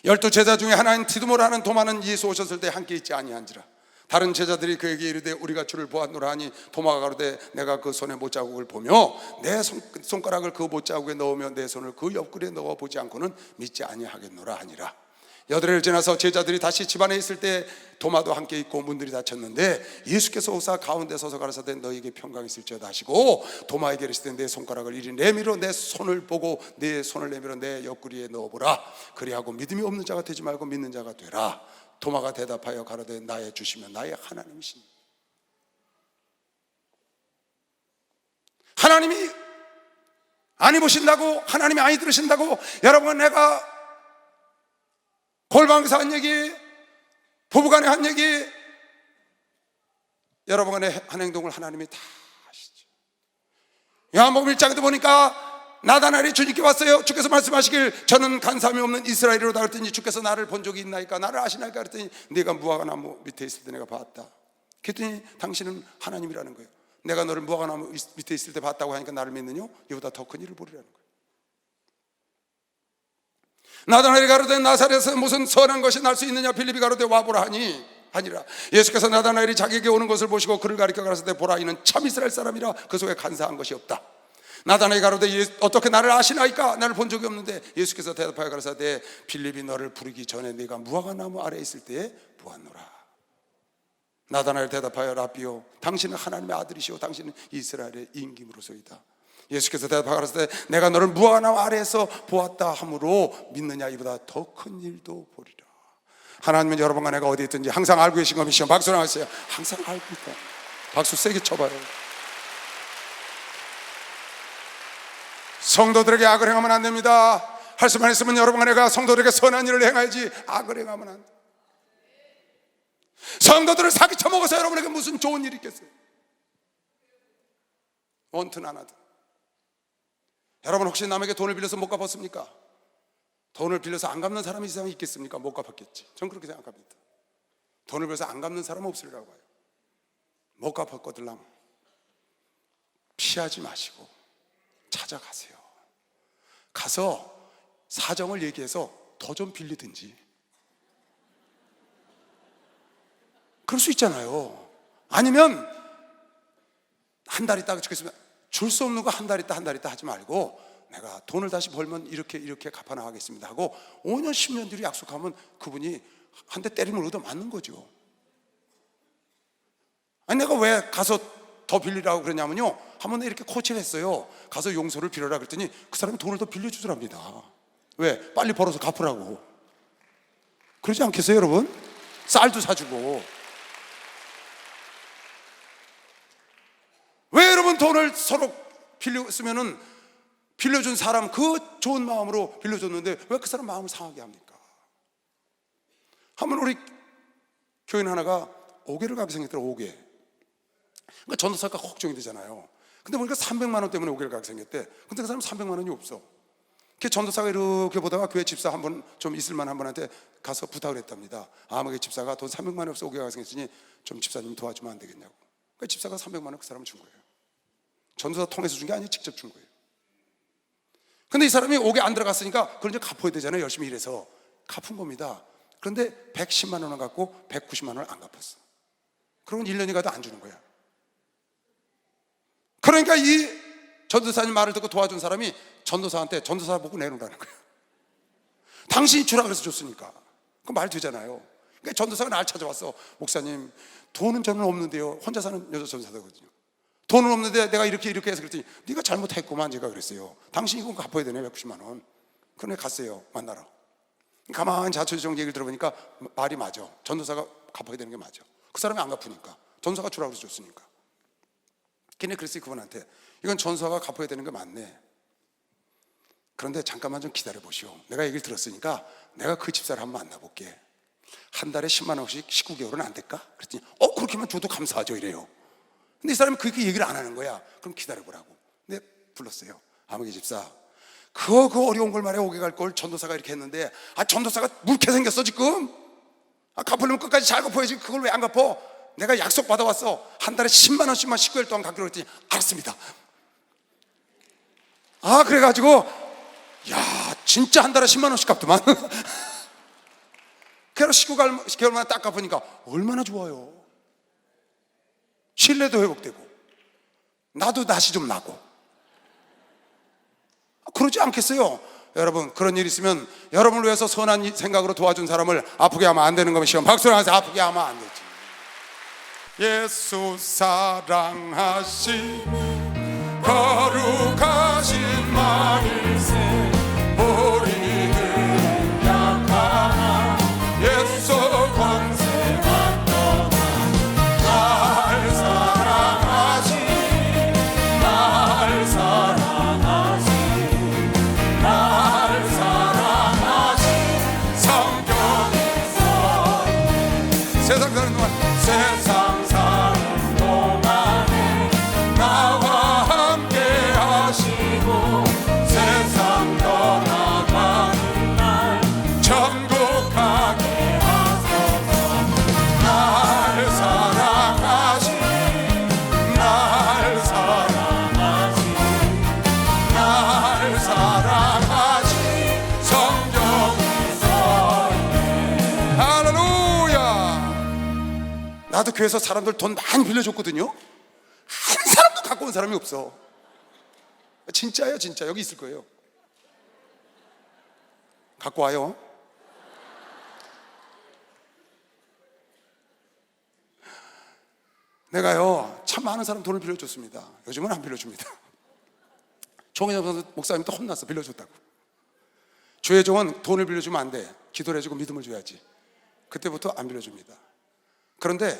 12 제자 중에 하나인 디두모라는 도마는 예수 오셨을 때 함께 있지 아니한지라. 다른 제자들이 그에게 이르되 우리가 주를 보았노라 하니 도마가 가로되 내가 그 손의 못자국을 보며 내 손가락을 그 못자국에 넣으며 내 손을 그 옆구리에 넣어 보지 않고는 믿지 아니하겠노라 하니라. 8일 지나서 제자들이 다시 집안에 있을 때 도마도 함께 있고 문들이 닫혔는데 예수께서 오사 가운데 서서 가라사대 너희에게 평강이 있을지어다 하시고 도마에게 이르시되 내 손가락을 이리 내밀어 내 손을 보고 내 손을 내밀어 내 옆구리에 넣어보라. 그리하고 믿음이 없는 자가 되지 말고 믿는 자가 되라. 도마가 대답하여 가로되 나의 주시면 나의 하나님이시니. 하나님이 아니 보신다고, 하나님이 아니 들으신다고 여러분, 내가 골방에서 한 얘기, 부부간에 한 얘기, 여러분간의 한 행동을 하나님이 다 아시죠. 요한복음 1장에도 보니까 나다나엘이 주님께 왔어요. 주께서 말씀하시길 저는 간사함이 없는 이스라엘이로다 그랬더니 주께서 나를 본 적이 있나이까, 나를 아시나이까 그랬더니 네가 무화과나무 밑에 있을 때 내가 봤다. 그랬더니 당신은 하나님이라는 거예요. 내가 너를 무화과나무 밑에 있을 때 봤다고 하니까 나를 믿느냐? 이보다 더 큰 일을 보리라는 거예요. 나다나엘이 가로되 나사렛에서 무슨 선한 것이 날 수 있느냐? 빌립이 가로되 와보라 하니 아니라. 예수께서 나다나엘이 자기에게 오는 것을 보시고 그를 가리켜 가라사대 보라, 이는 참 이스라엘 사람이라 그 속에 간사한 것이 없다. 나다나엘이 가로되 어떻게 나를 아시나이까? 나를 본 적이 없는데. 예수께서 대답하여 가라사대 빌립이 너를 부르기 전에 네가 무화과나무 아래에 있을 때에 보았노라. 나다나엘 대답하여 라비오, 당신은 하나님의 아들이시오 당신은 이스라엘의 임금으로소이다. 예수께서 대답하여 가라사대 내가 너를 무화과나무 아래에서 보았다 하므로 믿느냐? 이보다 더 큰 일도 보리라. 하나님은 여러분과 내가 어디 있든지 항상 알고 계신 것이시오. 박수를 하세요. 항상 알고 있다. 박수 세게 쳐봐요. 성도들에게 악을 행하면 안 됩니다. 할 수만 있으면 여러분과 내가 성도들에게 선한 일을 행해야지 악을 행하면 안 돼. 성도들을 사기쳐 먹어서 여러분에게 무슨 좋은 일이 있겠어요? 원튼 안 하든. 여러분 혹시 남에게 돈을 빌려서 못 갚았습니까? 돈을 빌려서 안 갚는 사람이 이 세상에 있겠습니까? 못 갚았겠지. 전 그렇게 생각합니다. 돈을 빌려서 안 갚는 사람은 없으리라고 봐요. 못 갚았거들랑 피하지 마시고 찾아가세요. 가서 사정을 얘기해서 더 좀 빌리든지. 그럴 수 있잖아요. 아니면 한 달 있다가 죽겠으면 줄 수 없는 거 한 달 있다 하지 말고 내가 돈을 다시 벌면 이렇게 갚아나가겠습니다 하고 5년 10년 뒤로 약속하면 그분이 한 대 때림을 얻어 맞는 거죠. 아니 내가 왜 가서 더 빌리라고 그러냐면요, 한번 이렇게 코치를 했어요. 가서 용서를 빌어라 그랬더니 그 사람이 돈을 더 빌려주더랍니다. 왜? 빨리 벌어서 갚으라고. 그러지 않겠어요 여러분? 쌀도 사주고. 왜 여러분 돈을 서로 빌렸으면은 빌려준 사람 그 좋은 마음으로 빌려줬는데 왜 그 사람 마음을 상하게 합니까? 한번 우리 교인 하나가 5개를 가게 생겼더라고요. 5개. 그러니까 전도사가 걱정이 되잖아요. 근데 보니까 300만 원 때문에 5개를 가게 생겼대. 근데 그 사람 300만 원이 없어. 그 전도사가 이렇게 보다가 교회 집사 한 분, 좀 있을만한 분한테 가서 부탁을 했답니다. 그 집사가 돈 300만 원 없어 오기가 생겼으니 좀 집사님 도와주면 안 되겠냐고. 그 집사가 300만 원 그 사람을 준 거예요. 전도사 통해서 준 게 아니에요. 직접 준 거예요. 근데 이 사람이 옥에 안 들어갔으니까 그걸 이제 갚아야 되잖아요. 열심히 일해서 갚은 겁니다. 그런데 110만 원을 갚고 190만 원을 안 갚았어. 그러면 1년이 가도 안 주는 거야. 그러니까 이 전도사님 말을 듣고 도와준 사람이 전도사한테 전도사 보고 내놓으라는 거야. 당신이 주라 그래서 줬으니까. 그 말 되잖아요. 그러니까 전도사가 날 찾아왔어. 목사님, 돈은 저는 없는데요. 혼자 사는 여자 전도사거든요. 돈은 없는데 내가 이렇게 해서 그랬더니 네가 잘못했구만. 제가 그랬어요. 당신이 이거 갚아야 되네, 190만 원. 그래 갔어요. 만나러. 가만히 자초지종 얘기를 들어보니까 말이 맞아. 전도사가 갚아야 되는 게 맞아. 그 사람이 안 갚으니까. 전도사가 주라고 해서 줬으니까. 걔네 그랬어요. 그분한테 이건 전도사가 갚아야 되는 게 맞네. 그런데 잠깐만 좀 기다려 보시오. 내가 얘기를 들었으니까 내가 그 집사를 한번 만나볼게. 한 달에 10만 원씩 19개월은 안 될까? 그랬더니 그렇게만 줘도 감사하죠 이래요. 근데 이 사람이 그렇게 얘기를 안 하는 거야. 그럼 기다려보라고. 근데 불렀어요. 아무개 집사, 그 어려운 걸 말해 오게 갈 걸 전도사가 이렇게 했는데 전도사가 묽게 생겼어 지금. 갚으려면 끝까지 잘 갚아야지. 그걸 왜 안 갚어? 내가 약속 받아왔어. 한 달에 10만 원씩만 19개월 동안 갚기로 했더니 알았습니다. 그래가지고 진짜 한 달에 10만 원씩 갚더만. 그래서 19개월만 딱 갚으니까 얼마나 좋아요. 신뢰도 회복되고 나도 낯이 좀 나고. 그러지 않겠어요? 여러분, 그런 일 있으면 여러분을 위해서 선한 생각으로 도와준 사람을 아프게 하면 안 되는 것이요. 박수를 하면서 아프게 하면 안 되지. 예수 사랑하신 거룩하신 말일세. 우리는 약하나 예수 권세만 떠나 날 사랑하신 성경에서 세상 사는 동안 세상 사는 동안에 나와 함께 하시고 세상 떠나가는 날 천국 가게 하소서. 날 사랑하신 성경에서. 할렐루야. 나도 교회에서 사람들 돈 많이 빌려줬거든요. 한 사람도 갖고 온 사람이 없어. 진짜예요, 진짜. 여기 있을 거예요. 갖고 와요. 내가요 참 많은 사람 돈을 빌려줬습니다. 요즘은 안 빌려줍니다. 종현영 목사님도 혼났어. 빌려줬다고. 주의 종은 돈을 빌려주면 안 돼. 기도를 해주고 믿음을 줘야지. 그때부터 안 빌려줍니다. 그런데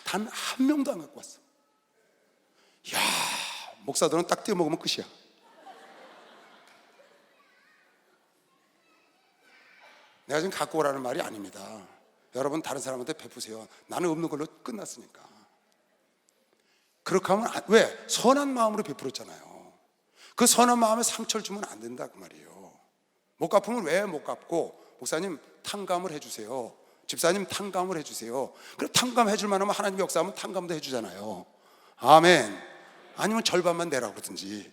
단 한 명도 안 갖고 왔어. 이야, 목사들은 딱 띄워 먹으면 끝이야. 내가 지금 갖고 오라는 말이 아닙니다. 여러분 다른 사람한테 베푸세요. 나는 없는 걸로 끝났으니까. 그렇게 하면 왜? 선한 마음으로 베풀었잖아요. 그 선한 마음에 상처를 주면 안 된다 그 말이에요. 못 갚으면 왜 못 갚고? 목사님 탕감을 해주세요. 집사님 탕감을 해주세요. 그럼 탕감해 줄 만하면 하나님 역사하면 탕감도 해주잖아요. 아멘. 아니면 절반만 내라 그러든지,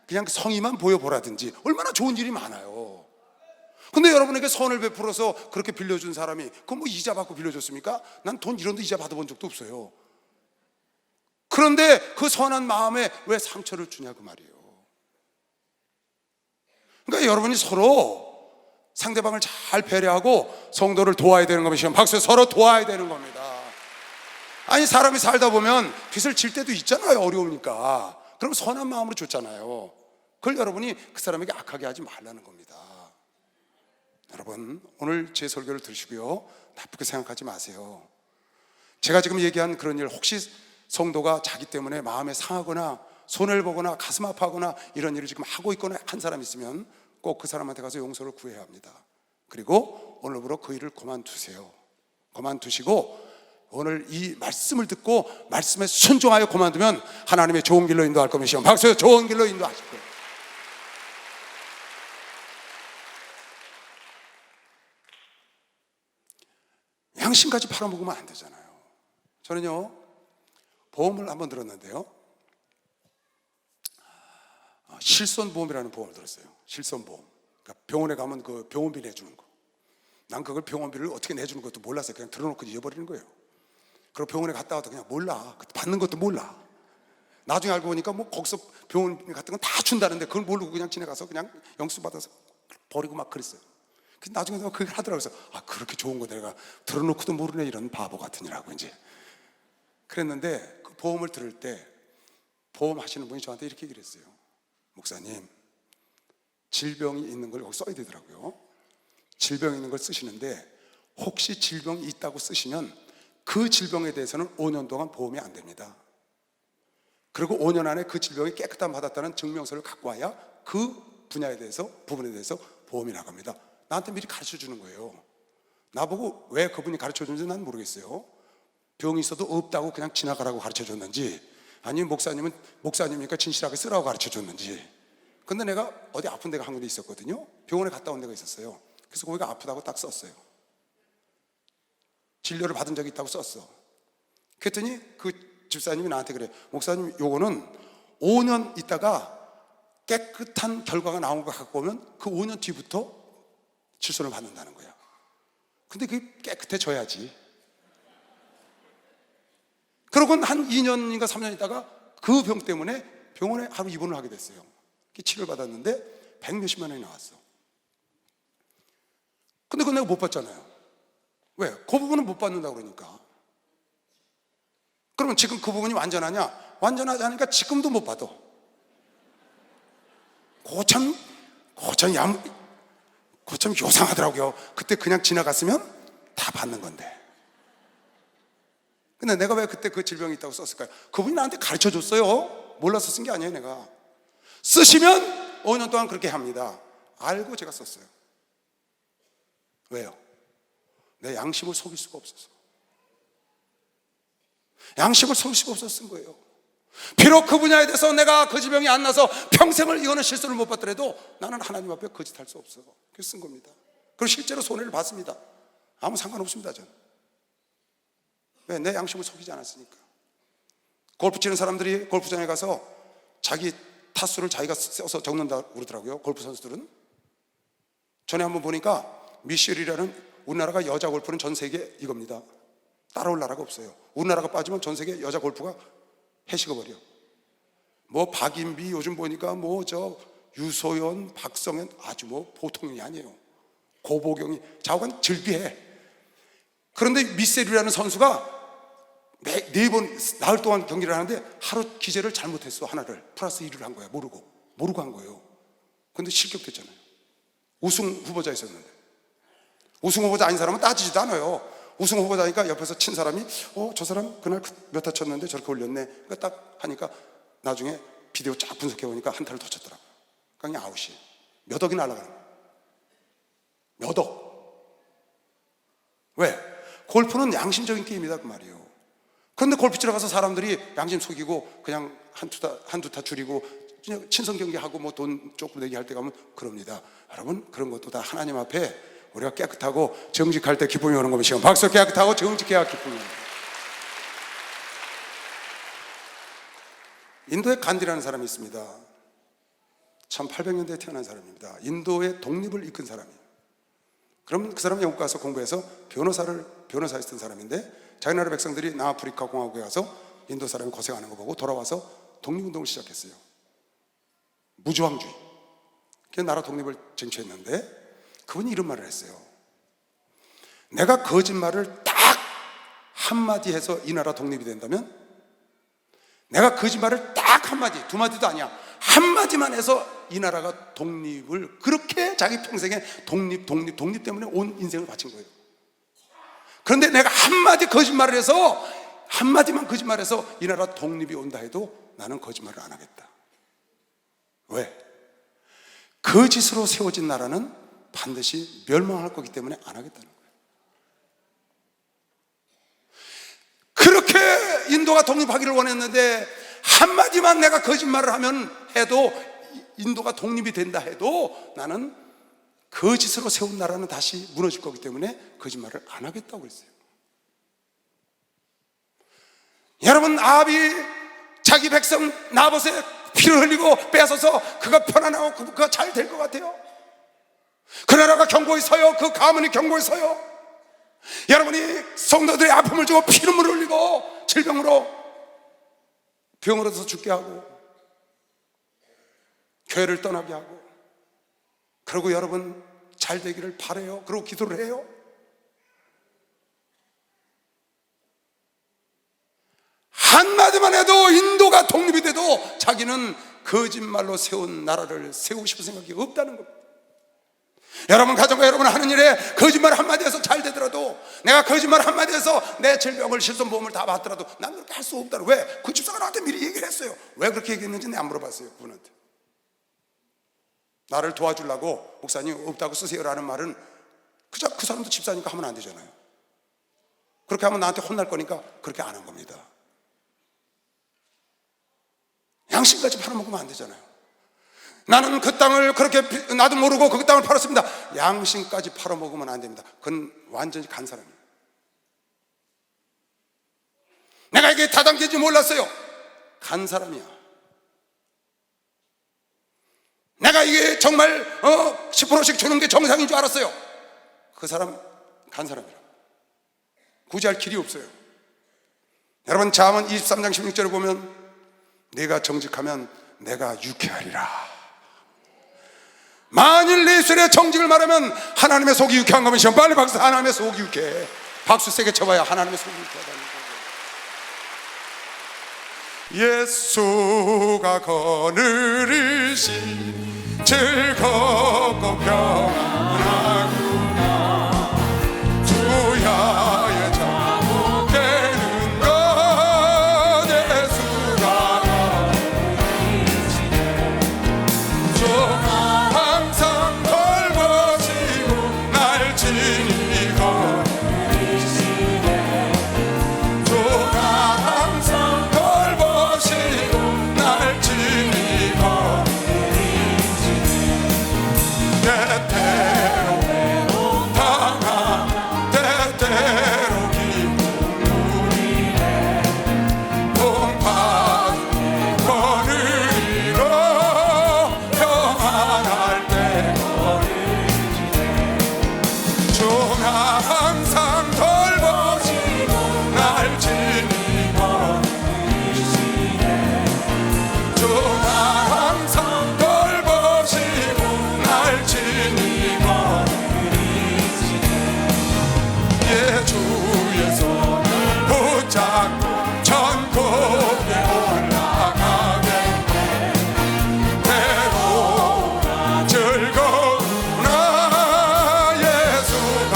그냥 성의만 보여보라든지. 얼마나 좋은 일이 많아요. 근데 여러분에게 선을 베풀어서 그렇게 빌려준 사람이 그건 뭐 이자 받고 빌려줬습니까? 난 돈 1원도 이자 받아본 적도 없어요. 그런데 그 선한 마음에 왜 상처를 주냐 그 말이에요. 그러니까 여러분이 서로 상대방을 잘 배려하고 성도를 도와야 되는 겁니다. 박수. 서로 도와야 되는 겁니다. 사람이 살다 보면 빚을 질 때도 있잖아요. 어려우니까. 그럼 선한 마음으로 줬잖아요. 그걸 여러분이 그 사람에게 악하게 하지 말라는 겁니다. 여러분 오늘 제 설교를 들으시고요, 나쁘게 생각하지 마세요. 제가 지금 얘기한 그런 일, 혹시 성도가 자기 때문에 마음에 상하거나 손해를 보거나 가슴 아파하거나 이런 일을 지금 하고 있거나 한 사람 있으면 꼭 그 사람한테 가서 용서를 구해야 합니다. 그리고 오늘부로 그 일을 그만두세요. 그만두시고 오늘 이 말씀을 듣고 말씀에 순종하여 그만두면 하나님의 좋은 길로 인도할 겁니다. 박수. 좋은 길로 인도하실 거예요. 배신까지 팔아먹으면 안 되잖아요. 저는요, 보험을 한번 들었는데요, 실손보험이라는 보험을 들었어요. 실손보험. 그러니까 병원에 가면 그 병원비 내주는 거. 난 그걸 병원비를 어떻게 내주는 것도 몰랐어요. 그냥 들어놓고 잊어버리는 거예요. 그리고 병원에 갔다 와도 그냥 몰라. 받는 것도 몰라. 나중에 알고 보니까 뭐 거기서 병원 같은 건 다 준다는데 그걸 모르고 그냥 지나가서 그냥 영수 받아서 버리고 막 그랬어요. 그래서 나중에 내가 그걸 하더라고요. 그래서 그렇게 좋은 거 내가 들어놓고도 모르네, 이런 바보 같으니라고 이제 그랬는데, 그 보험을 들을 때 보험 하시는 분이 저한테 이렇게 얘기를 했어요. 목사님, 질병이 있는 걸 여기 써야 되더라고요. 질병이 있는 걸 쓰시는데 혹시 질병이 있다고 쓰시면 그 질병에 대해서는 5년 동안 보험이 안 됩니다. 그리고 5년 안에 그 질병이 깨끗함 받았다는 증명서를 갖고 와야 그 부분에 대해서 보험이 나갑니다. 나한테 미리 가르쳐 주는 거예요. 나보고 왜 그분이 가르쳐 주는지 난 모르겠어요. 병이 있어도 없다고 그냥 지나가라고 가르쳐 줬는지, 아니면 목사님이니까 진실하게 쓰라고 가르쳐 줬는지. 근데 내가 어디 아픈 데가 한 군데 있었거든요. 병원에 갔다 온 데가 있었어요. 그래서 거기가 아프다고 딱 썼어요. 진료를 받은 적이 있다고 썼어. 그랬더니 그 집사님이 나한테 그래, 목사님, 요거는 5년 있다가 깨끗한 결과가 나온 거 갖고 오면 그 5년 뒤부터 칠손을 받는다는 거야. 근데 그게 깨끗해져야지. 그러고 한 2년인가 3년 있다가 그 병 때문에 병원에 하루 입원을 하게 됐어요. 치료를 받았는데 100몇십만 원이 나왔어. 근데 그건 내가 못 받잖아요. 왜? 그 부분은 못 받는다고 그러니까. 그러면 지금 그 부분이 완전하냐? 완전하지 않으니까 지금도 못 받아. 고참 요상하더라고요. 그때 그냥 지나갔으면 다 받는 건데. 근데 내가 왜 그때 그 질병이 있다고 썼을까요? 그분이 나한테 가르쳐 줬어요. 몰라서 쓴 게 아니에요. 내가 쓰시면 5년 동안 그렇게 합니다. 알고 제가 썼어요. 왜요? 내 양심을 속일 수가 없어서. 양심을 속일 수가 없어서 쓴 거예요. 비록 그 분야에 대해서 내가 그 질병이 안 나서 평생을 이거는 실수를 못 받더라도 나는 하나님 앞에 거짓할 수 없어. 그래서 쓴 겁니다. 그리고 실제로 손해를 봤습니다. 아무 상관없습니다. 저는. 왜? 내 양심을 속이지 않았으니까. 골프 치는 사람들이 골프장에 가서 자기 타수를 자기가 써서 적는다고 그러더라고요. 골프 선수들은. 전에 한번 보니까 미셸이라는, 우리나라가 여자 골프는 전 세계 이겁니다. 따라올 나라가 없어요. 우리나라가 빠지면 전 세계 여자 골프가 해식어버려. 뭐 박인비 요즘 보니까 뭐 저 유소연, 박성현 아주 뭐 보통이 아니에요. 고보경이 좌우간 즐비해. 그런데 미셸이라는 선수가 4번 나흘 동안 경기를 하는데 하루 기재를 잘못했어. 하나를 플러스 1을 한 거야. 모르고 한 거예요. 근데 실격됐잖아요. 우승 후보자 있었는데. 우승 후보자 아닌 사람은 따지지도 않아요. 우승 후보자니까 옆에서 친 사람이 저 사람 그날 몇 타 쳤는데 저렇게 올렸네. 그러니까 딱 하니까 나중에 비디오 쫙 분석해 보니까 한 타를 더 쳤더라고요. 그냥 아웃이. 몇 억이 날아가는 거예요. 몇 억. 왜? 골프는 양심적인 게임이다 그 말이에요. 그런데 골프 치러 가서 사람들이 양심 속이고 그냥 한두 타 줄이고 친선 경기하고 뭐 돈 조금 내기 할 때 가면 그럽니다. 여러분, 그런 것도 다 하나님 앞에 우리가 깨끗하고 정직할 때 기쁨이 오는 겁니다. 박수. 깨끗하고 정직해야 기쁨이 오는 거예요. 인도에 간디라는 사람이 있습니다. 1800년대에 태어난 사람입니다. 인도의 독립을 이끈 사람이에요. 그럼 그 사람이 영국 가서 공부해서 변호사였던 사람인데, 자기 나라 백성들이 남아프리카 공화국에 가서 인도 사람이 고생하는 거 보고 돌아와서 독립운동을 시작했어요. 무저항주의. 그래서 나라 독립을 쟁취했는데, 그분이 이런 말을 했어요. 내가 거짓말을 딱 한마디 해서 이 나라 독립이 된다면, 내가 거짓말을 딱 한마디, 두 마디도 아니야, 한마디만 해서 이 나라가 독립을, 그렇게 자기 평생에 독립 때문에 온 인생을 바친 거예요. 그런데 내가 한마디 거짓말을 해서, 한마디만 거짓말해서 이 나라 독립이 온다 해도 나는 거짓말을 안 하겠다. 왜? 거짓으로 세워진 나라는 반드시 멸망할 거기 때문에 안 하겠다는 거예요. 그렇게 인도가 독립하기를 원했는데 한마디만 내가 거짓말을 해도 인도가 독립이 된다 해도 나는 거짓으로 세운 나라는 다시 무너질 거기 때문에 거짓말을 안 하겠다고 그랬어요. 여러분, 아합이 자기 백성 나봇의 피를 흘리고 뺏어서 그가 편안하고 그가 잘 될 것 같아요? 그 나라가 견고히 서요? 그 가문이 견고히 서요? 여러분이 성도들의 아픔을 주고 피눈물을 흘리고 질병으로 병을 얻어서 죽게 하고 교회를 떠나게 하고, 그리고 여러분 잘 되기를 바라요. 그리고 기도를 해요. 한마디만 해도 인도가 독립이 돼도 자기는 거짓말로 세운 나라를 세우고 싶은 생각이 없다는 겁니다. 여러분 가정과 여러분 하는 일에 거짓말 한마디에서 잘 되더라도, 내가 거짓말 한마디에서 내 질병을 실손보험을 다 받더라도 난 그렇게 할 수 없다는. 왜? 그 집사가 나한테 미리 얘기를 했어요. 왜 그렇게 얘기했는지 내가 안 물어봤어요. 그분한테. 나를 도와주려고 목사님 없다고 쓰세요라는 말은 그저 그 사람도 집사니까 하면 안 되잖아요. 그렇게 하면 나한테 혼날 거니까 그렇게 안 한 겁니다. 양심까지 팔아먹으면 안 되잖아요. 나는 그 땅을 그렇게 나도 모르고 그 땅을 팔았습니다. 양심까지 팔아먹으면 안 됩니다. 그건 완전히 간 사람이에요. 내가 이게 다단계인지 몰랐어요. 간 사람이야. 내가 이게 정말 10%씩 주는 게 정상인 줄 알았어요. 그 사람 간 사람이라. 구제할 길이 없어요. 여러분 잠언 23장 16절을 보면 내가 정직하면 내가 유쾌하리라. 만일 내 입술에 정직을 말하면 하나님의 속이 유쾌한 거면 시험 빨리 박수. 하나님의 속이 유쾌해. 박수 세게 쳐봐야 하나님의 속이 유쾌하다는 거예요. 예수가 거느리신 즐겁고 평안하구나. 주야의 잠 깨는 것 예수가 거느리시네. 주가 항상 돌보시고 날 지니 거느리시네. 주가 항상 돌보시고 날 지니 거느리시네. 때때로 당한 때때로 기쁜 우리네. 동파 거느리고 평안할 때 거느리시네. 주가 항상 돌보시고 날 지니 거느리시네. 주가 항상 돌보시고 날 지니 예, 주의 손을 붙잡고 천국에 올라가게 때로 즐거우나 예수가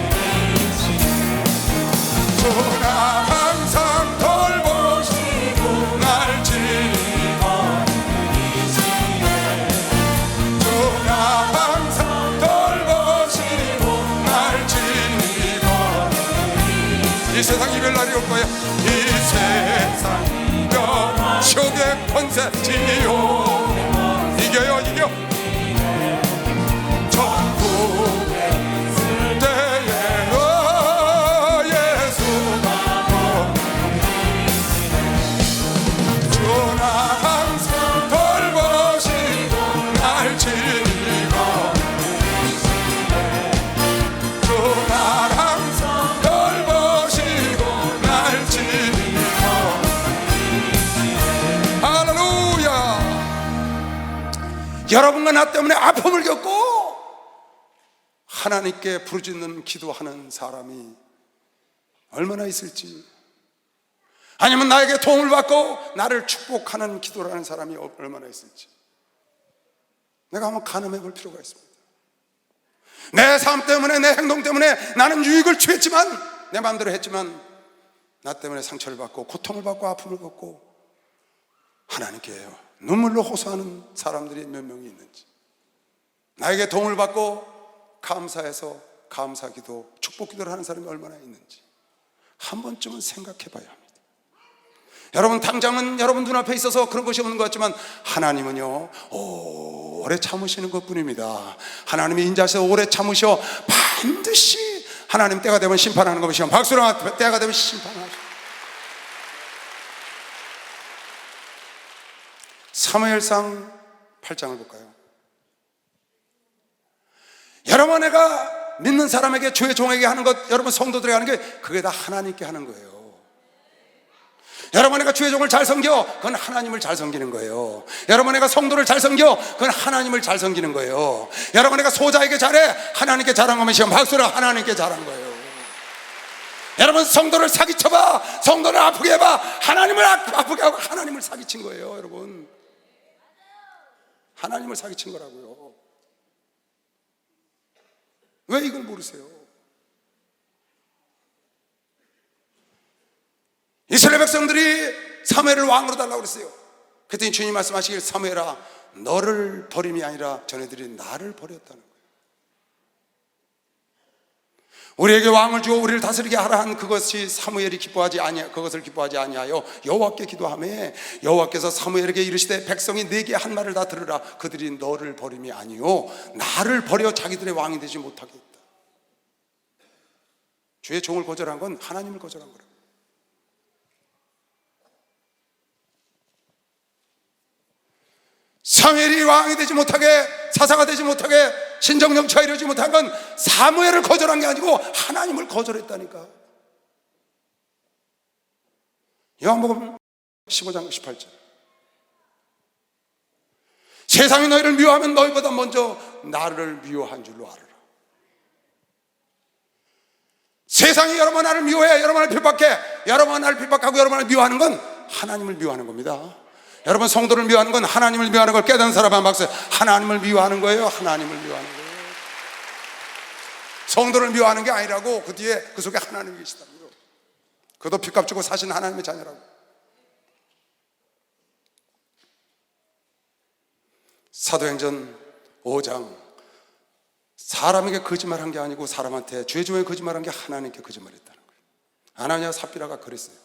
거느리시네. 주가 항상 돌보시고 날 지니 거느리시네. 주가 항상 돌보시고 날 지니 거느리시네. 이 세상 이별 날이 올 거야. 이 세상 영쇼의 권세 지요. 이겨요 이겨. 천국에 있을 때에 예수가 거느리시네. 주나 항상 돌보시고 날 지니 거느리시네. 주나 항상 돌보시고 날 지니 거느리시네. 할렐루야. 여러분과 나 때문에 아픔을 겪고 하나님께 부르짖는 기도하는 사람이 얼마나 있을지, 아니면 나에게 도움을 받고 나를 축복하는 기도를 하는 사람이 얼마나 있을지 내가 한번 가늠해 볼 필요가 있습니다. 내 삶 때문에, 내 행동 때문에 나는 유익을 취했지만, 내 마음대로 했지만, 나 때문에 상처를 받고 고통을 받고 아픔을 받고 하나님께 눈물로 호소하는 사람들이 몇 명이 있는지, 나에게 도움을 받고 감사해서 감사기도, 축복기도를 하는 사람이 얼마나 있는지 한 번쯤은 생각해 봐야 합니다. 여러분 당장은 여러분 눈앞에 있어서 그런 것이 없는 것 같지만 하나님은요 오래 참으시는 것뿐입니다. 하나님이 인자하셔서 오래 참으셔 반드시 하나님 때가 되면 심판하는 것이요. 박수로 때가 되면 심판하시오. 사무엘상 8장을 볼까요? 여러분, 내가 믿는 사람에게, 주의 종에게 하는 것, 여러분 성도들에게 하는 게 그게 다 하나님께 하는 거예요. 여러분, 내가 주의 종을 잘 섬겨, 그건 하나님을 잘 섬기는 거예요. 여러분, 내가 성도를 잘 섬겨, 그건 하나님을 잘 섬기는 거예요. 여러분, 내가 소자에게 잘해, 하나님께 잘한 거면 시험 박수를 하나님께 잘한 거예요. 여러분, 성도를 사기쳐봐, 성도를 아프게 해봐, 하나님을 아프게 하고 하나님을 사기친 거예요. 여러분, 하나님을 사기친 거라고요. 왜 이걸 모르세요? 이스라엘 백성들이 사무엘을 왕으로 달라고 그랬어요. 그랬더니 주님 말씀하시길, 사무엘아, 너를 버림이 아니라 저네들이 나를 버렸다는 거예요. 우리에게 왕을 주어 우리를 다스리게 하라 한 그것이 사무엘이 그것을 기뻐하지 아니하여 여호와께 기도하매, 여호와께서 사무엘에게 이르시되, 백성이 내게 한 말을 다 들으라. 그들이 너를 버림이 아니요 나를 버려 자기들의 왕이 되지 못하게 했다. 주의 종을 거절한 건 하나님을 거절한 거라고. 사무엘이 왕이 되지 못하게, 사사가 되지 못하게, 신정정치가 이루어지지 못한 건 사무엘을 거절한 게 아니고 하나님을 거절했다니까. 요한복음 15장 18절. 세상이 너희를 미워하면 너희보다 먼저 나를 미워한 줄로 알아라. 세상이 여러분 나를 미워해, 여러분을 핍박해, 여러분 나를 핍박하고 여러분을 미워하는 건 하나님을 미워하는 겁니다. 여러분, 성도를 미워하는 건 하나님을 미워하는 걸 깨닫는 사람 한 박수. 하나님을 미워하는 거예요. 하나님을 미워하는 거예요. 성도를 미워하는 게 아니라고. 그 뒤에, 그 속에 하나님이 계시다고요. 그도 핏값 주고 사신 하나님의 자녀라고. 사도행전 5장, 사람에게 거짓말한 게 아니고 사람한테, 주의 종에게 거짓말한 게 하나님께 거짓말했다는 거예요. 아나니아 삽비라가 그랬어요.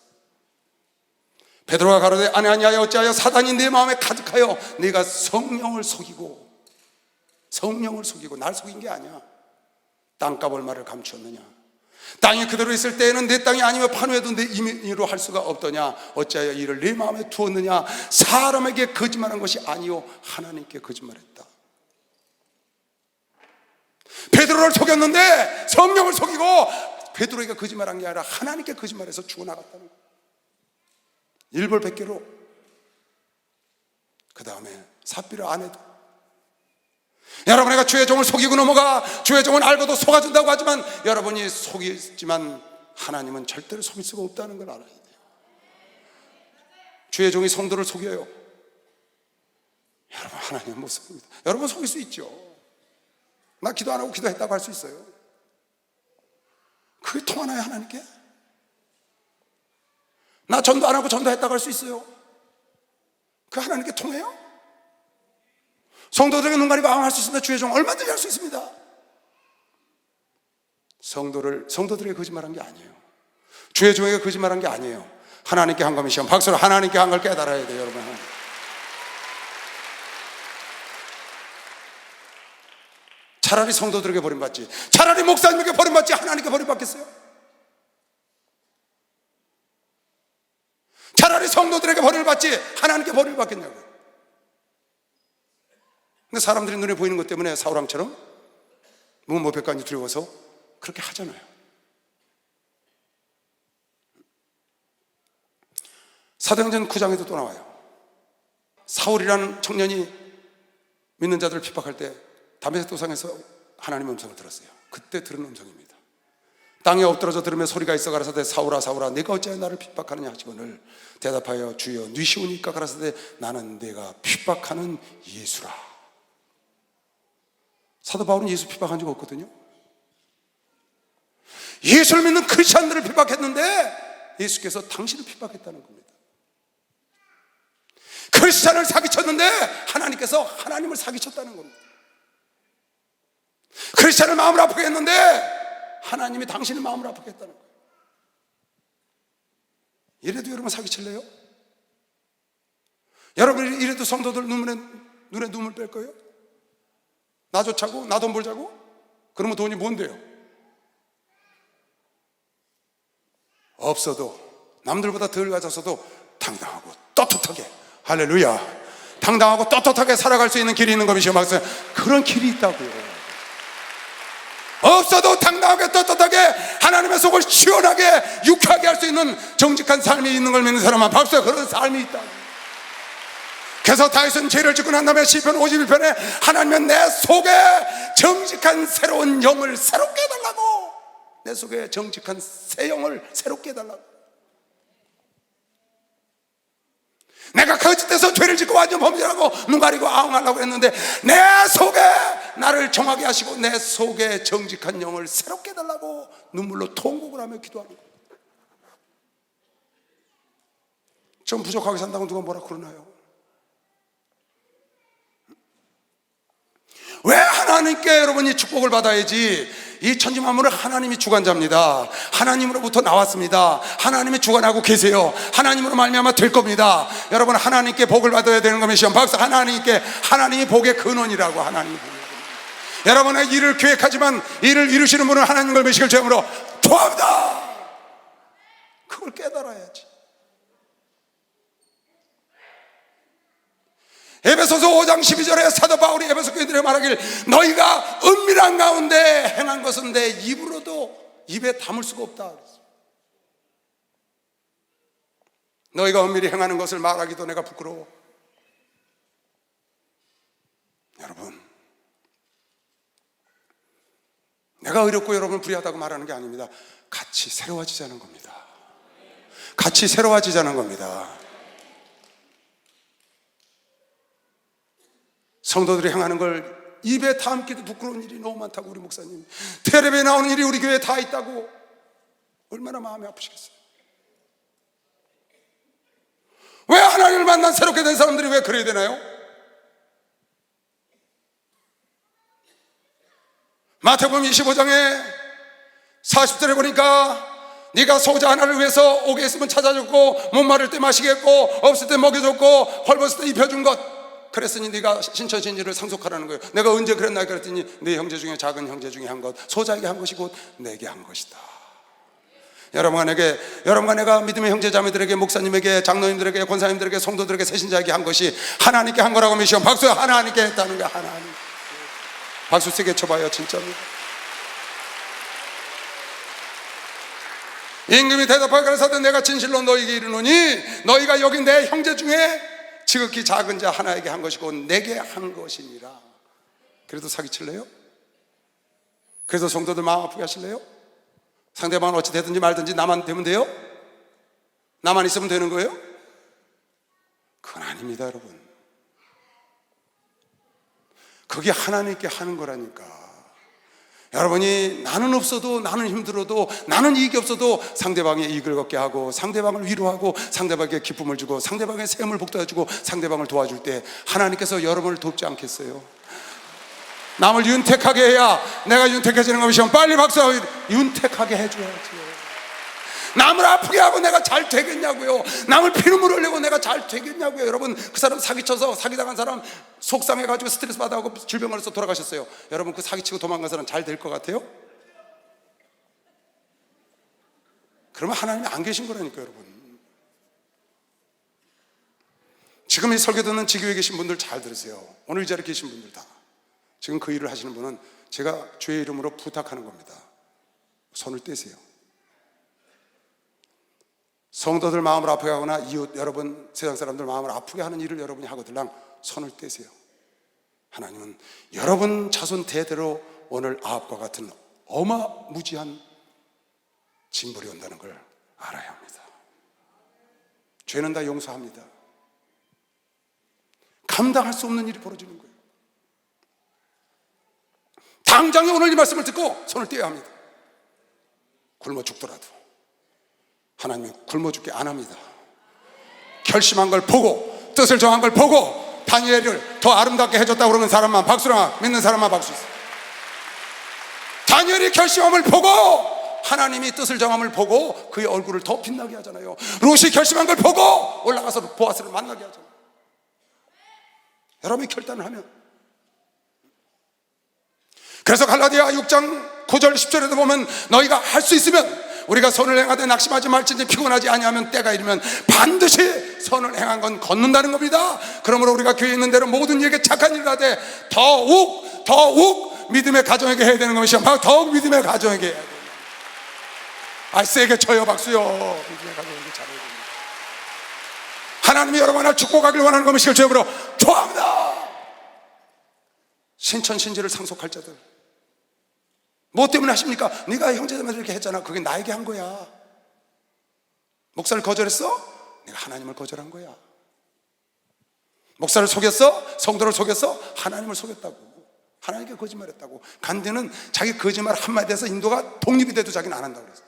베드로가 가로되, 아나니아야, 어찌하여 사단이 내 마음에 가득하여 네가 성령을 속이고 날 속인 게 아니야. 땅값 얼마를 감추었느냐. 땅이 그대로 있을 때에는 내 땅이 아니면 판후해도 내 임의로 할 수가 없더냐. 어찌하여 이를 내 마음에 두었느냐. 사람에게 거짓말한 것이 아니요 하나님께 거짓말했다. 베드로를 속였는데 성령을 속이고, 베드로에게 거짓말한 게 아니라 하나님께 거짓말해서 죽어나갔다는 거야. 일벌백계로. 그 다음에 삽비를 안 해도. 여러분, 내가 주의 종을 속이고 넘어가, 주의 종은 알고도 속아준다고 하지만, 여러분이 속이지만 하나님은 절대로 속일 수가 없다는 걸 알아야 돼요. 주의 종이 성도를 속여요. 여러분, 하나님은 못 속입니다. 여러분 속일 수 있죠. 나 기도 안 하고 기도했다고 할 수 있어요. 그게 통하나요, 하나님께? 나 전도 안 하고 전도했다고 할 수 있어요. 그 하나님께 통해요? 성도들에게 눈 가리고 할 수 있습니다. 주의 종 얼마든지 할 수 있습니다. 성도들에게 거짓말한 게 아니에요. 주의 종에게 거짓말한 게 아니에요. 하나님께 한 거면 시험 박수로 하나님께 한 걸 깨달아야 돼요, 여러분. 차라리 성도들에게 버림받지, 차라리 목사님에게 버림받지 하나님께 버림받겠어요? 차라리 성도들에게 벌을 받지 하나님께 벌을 받겠냐고요. 근데 사람들이 눈에 보이는 것 때문에 사울왕처럼 무모백관이 두려워서 그렇게 하잖아요. 사도행전 9장에도 또 나와요. 사울이라는 청년이 믿는 자들을 핍박할 때 다메섹 도상에서 하나님의 음성을 들었어요. 그때 들은 음성입니다. 땅에 엎드러져 들으며 소리가 있어 가라사대, 사울아 사울아 내가 어찌하여 나를 핍박하느냐 하시거늘 대답하여, 주여 뉘시오니까 가라사대, 나는 내가 핍박하는 예수라. 사도 바울은 예수 핍박한 적 없거든요. 예수를 믿는 크리스찬들을 핍박했는데 예수께서 당신을 핍박했다는 겁니다. 크리스찬을 사기쳤는데 하나님께서 하나님을 사기쳤다는 겁니다. 크리스찬을 마음을 아프게 했는데 하나님이 당신의 마음을 아프게 했다는 거예요. 이래도 여러분 사기칠래요? 여러분 이래도 성도들 눈에 눈물 뺄 거예요? 나 좋자고? 나 돈 벌자고? 그러면 돈이 뭔데요? 없어도, 남들보다 덜 가졌어도 당당하고 떳떳하게, 할렐루야, 당당하고 떳떳하게 살아갈 수 있는 길이 있는 것이요 박수. 그런 길이 있다고요. 없어도 당당하게 떳떳하게 하나님의 속을 시원하게 유쾌하게 할 수 있는 정직한 삶이 있는 걸 믿는 사람은 박수. 그런 삶이 있다. 그래서 다윗은 죄를 짓고 난 다음에 시편 51편에 하나님은 내 속에 정직한 새로운 영을 새롭게 해달라고, 내 속에 정직한 새 영을 새롭게 해달라고. 내가 거짓돼서 죄를 짓고 완전 범죄하고 눈 가리고 아웅하려고 했는데 내 속에 나를 정하게 하시고 내 속에 정직한 영을 새롭게 해달라고 눈물로 통곡을 하며 기도하는 거예요. 좀 부족하게 산다고 누가 뭐라 그러나요? 왜 하나님께 여러분이 축복을 받아야지? 이 천지만물을 하나님이 주관자입니다. 하나님으로부터 나왔습니다. 하나님이 주관하고 계세요. 하나님으로 말미암아 될 겁니다. 여러분, 하나님께 복을 받아야 되는 겁니다. 박수. 하나님이 복의 근원이라고. 하나님이 복의 근원. 여러분의 일을 계획하지만 일을 이루시는 분은 하나님 걸 메시길 죄함으로 토합니다. 그걸 깨달아야지. 에베소서 5장 12절에 사도 바울이 에베소 교인들에게 말하길, 너희가 은밀한 가운데 행한 것은 내 입으로도 입에 담을 수가 없다. 너희가 은밀히 행하는 것을 말하기도 내가 부끄러워. 여러분, 내가 의롭고 여러분 불의하다고 말하는 게 아닙니다. 같이 새로워지자는 겁니다. 같이 새로워지자는 겁니다. 성도들이 행하는 걸 입에 담기도 부끄러운 일이 너무 많다고 우리 목사님, 텔레비에 나오는 일이 우리 교회에 다 있다고 얼마나 마음이 아프시겠어요. 왜 하나님을 만난 새롭게 된 사람들이 왜 그래야 되나요? 마태복음 25장에 40절에 보니까 네가 소자 하나를 위해서 옥에 있으면 찾아줬고 못 마를 때 마시게 했고 없을 때 먹여줬고 헐벗을 때 입혀준 것, 그랬으니 네가 신천신지를 상속하라는 거예요. 내가 언제 그랬나 그랬더니 네 형제 중에 작은 형제 중에 한 것, 소자에게 한 것이 곧 내게 한 것이다. 여러분과 내가 믿음의 형제 자매들에게, 목사님에게, 장로님들에게, 권사님들에게, 성도들에게, 새신자에게 한 것이 하나님께 한 거라고 미시오. 박수. 하나님께 했다는 거야. 하나님. 박수 세게 쳐봐요. 진짜입니다. 임금이 대답하여 가라사대 내가 진실로 너희에게 이르노니 너희가 여기 내 형제 중에 지극히 작은 자 하나에게 한 것이고 내게 한 것이니라. 그래도 사기칠래요? 그래서 성도들 마음 아프게 하실래요? 상대방은 어찌 되든지 말든지 나만 되면 돼요? 나만 있으면 되는 거예요? 그건 아닙니다, 여러분. 그게 하나님께 하는 거라니까. 여러분이 나는 없어도, 나는 힘들어도, 나는 이익이 없어도 상대방의 이익을 얻게 하고 상대방을 위로하고 상대방에게 기쁨을 주고 상대방의 샘을 복돋아주고 상대방을 도와줄 때 하나님께서 여러분을 돕지 않겠어요? 남을 윤택하게 해야 내가 윤택해지는 것이면 빨리 박수. 윤택하게 해줘야지. 남을 아프게 하고 내가 잘 되겠냐고요? 남을 피눈물 흘리고 내가 잘 되겠냐고요? 여러분, 그 사람 사기쳐서 사기당한 사람 속상해가지고 스트레스 받아가고 질병 걸려서 돌아가셨어요. 여러분, 그 사기치고 도망간 사람 잘 될 것 같아요? 그러면 하나님이 안 계신 거라니까요, 여러분. 지금 이 설교 듣는 지교에 계신 분들 잘 들으세요. 오늘 이 자리에 계신 분들 다 지금 그 일을 하시는 분은 제가 주의 이름으로 부탁하는 겁니다. 손을 떼세요. 성도들 마음을 아프게 하거나 이웃 여러분, 세상 사람들 마음을 아프게 하는 일을 여러분이 하거들랑 손을 떼세요. 하나님은 여러분 자손 대대로 오늘 아합과 같은 어마무지한 징벌이 온다는 걸 알아야 합니다. 죄는 다 용서합니다. 감당할 수 없는 일이 벌어지는 거예요. 당장에 오늘 이 말씀을 듣고 손을 떼야 합니다. 굶어 죽더라도 하나님이 굶어 죽게 안 합니다. 결심한 걸 보고 뜻을 정한 걸 보고 다니엘을 더 아름답게 해줬다고 그러는 사람만 박수라, 믿는 사람만 박수 있어요. 다니엘이 결심함을 보고 하나님이 뜻을 정함을 보고 그의 얼굴을 더 빛나게 하잖아요. 롯이 결심한 걸 보고 올라가서 보아스를 만나게 하잖아요. 여러분이 결단을 하면. 그래서 갈라디아 6장 9절 10절에도 보면 너희가 할 수 있으면 우리가 선을 행하되 낙심하지 말지니 피곤하지 아니하면 때가 이르면 반드시 선을 행한 건 걷는다는 겁니다. 그러므로 우리가 교회에 있는 대로 모든 이에게 착한 일을 하되 더욱 믿음의 가정에게 해야 되는 것이요, 더욱 믿음의 가정에게 해야 돼요. 세게 쳐요, 박수요. 믿음의 가정에게 잘해야 됩니다. 하나님이 여러분을 축복하길 원하는 것을 주여으로 좋아합니다. 신천신지를 상속할 자들, 뭐 때문에 하십니까? 네가 형제자매들 이렇게 했잖아. 그게 나에게 한 거야. 목사를 거절했어? 네가 하나님을 거절한 거야. 목사를 속였어? 성도를 속였어? 하나님을 속였다고. 하나님께 거짓말했다고. 간디는 자기 거짓말 한마디에서 인도가 독립이 돼도 자기는 안 한다고 그랬어.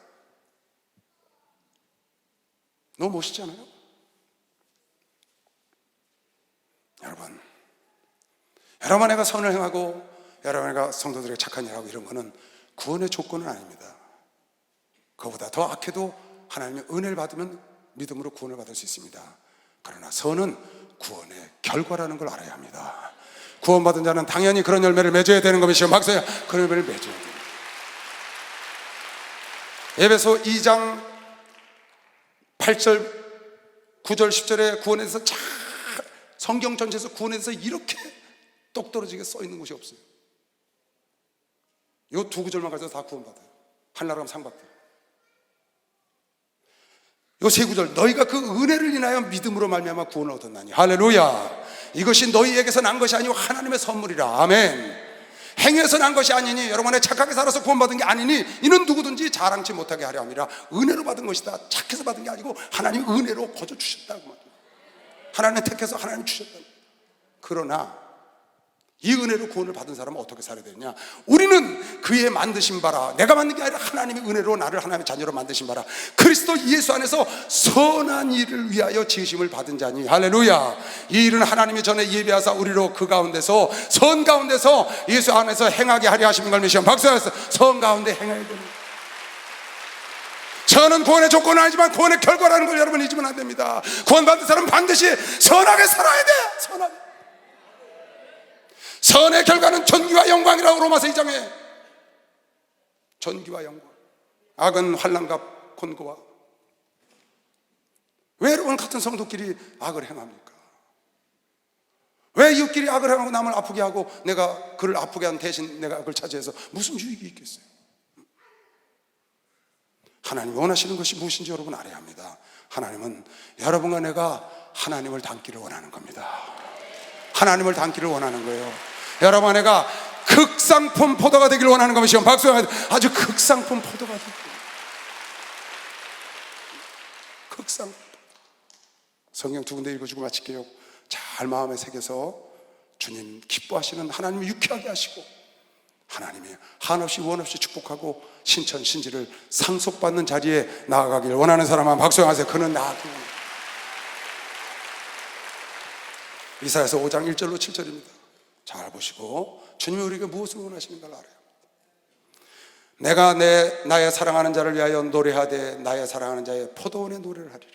너무 멋있지 않아요? 여러분 내가 선을 행하고 여러분가 성도들에게 착한 일을 하고 이런 거는 구원의 조건은 아닙니다. 그보다 더 악해도 하나님의 은혜를 받으면 믿음으로 구원을 받을 수 있습니다. 그러나 선은 구원의 결과라는 걸 알아야 합니다. 구원받은 자는 당연히 그런 열매를 맺어야 되는 것이요, 박사야, 그런 열매를 맺어야 됩니다. 에베소 2장 8절 9절 10절에 구원에 대해서 잘 성경 전체에서 구원에 대해서 이렇게 똑 떨어지게 써 있는 곳이 없어요. 이 두 구절만 가져도 다 구원받아요. 하늘나라 가면 상 받아요. 요 세 구절, 너희가 그 은혜를 인하여 믿음으로 말미암아 구원을 얻었나니, 할렐루야. 이것이 너희에게서 난 것이 아니고 하나님의 선물이라. 아멘. 행위에서 난 것이 아니니, 여러분의 착하게 살아서 구원받은 게 아니니 이는 누구든지 자랑치 못하게 하려 함이라. 은혜로 받은 것이다. 착해서 받은 게 아니고 하나님 은혜로 거저 주셨다고 말이에요. 하나님 택해서 하나님 주셨다. 그러나 이 은혜로 구원을 받은 사람은 어떻게 살아야 되느냐? 우리는 그의 만드신 바라, 내가 만든 게 아니라 하나님의 은혜로 나를 하나님의 자녀로 만드신 바라 그리스도 예수 안에서 선한 일을 위하여 지으심을 받은 자니, 할렐루야. 이 일은 하나님이 전에 예비하사 우리로 그 가운데서 선 가운데서 예수 안에서 행하게 하려 하시는 걸 믿으시면 박수하면서 선 가운데 행해야 됩니다. 선은 구원의 조건은 아니지만 구원의 결과라는 걸 여러분 잊으면 안 됩니다. 구원받은 사람은 반드시 선하게 살아야 돼. 선하게. 선의 결과는 존귀와 영광이라고 로마서 2장에. 존귀와 영광. 악은 환난과 곤고와. 왜 여러분 같은 성도끼리 악을 행합니까? 왜 이웃끼리 악을 행하고 남을 아프게 하고 내가 그를 아프게 한 대신 내가 그걸 차지해서 무슨 유익이 있겠어요? 하나님이 원하시는 것이 무엇인지 여러분 알아야 합니다. 하나님은 여러분과 내가 하나님을 닮기를 원하는 겁니다. 하나님을 닮기를 원하는 거예요. 여러분, 내가 극상품 포도가 되기를 원하는 것이요, 박수. 아주 극상품 포도가 되기를. 극상품. 성경 두 군데 읽어주고 마칠게요. 잘 마음에 새겨서 주님 기뻐하시는 하나님을 유쾌하게 하시고 하나님이 한없이 원없이 축복하고 신천 신지를 상속받는 자리에 나아가길 원하는 사람만 박수하세요. 그는 나아가길. 이사야서 5장 1절로 7절입니다. 잘 보시고 주님이 우리에게 무엇을 원하시는가를 알아요. 내가 나의 사랑하는 자를 위하여 노래하되 나의 사랑하는 자의 포도원의 노래를 하리라.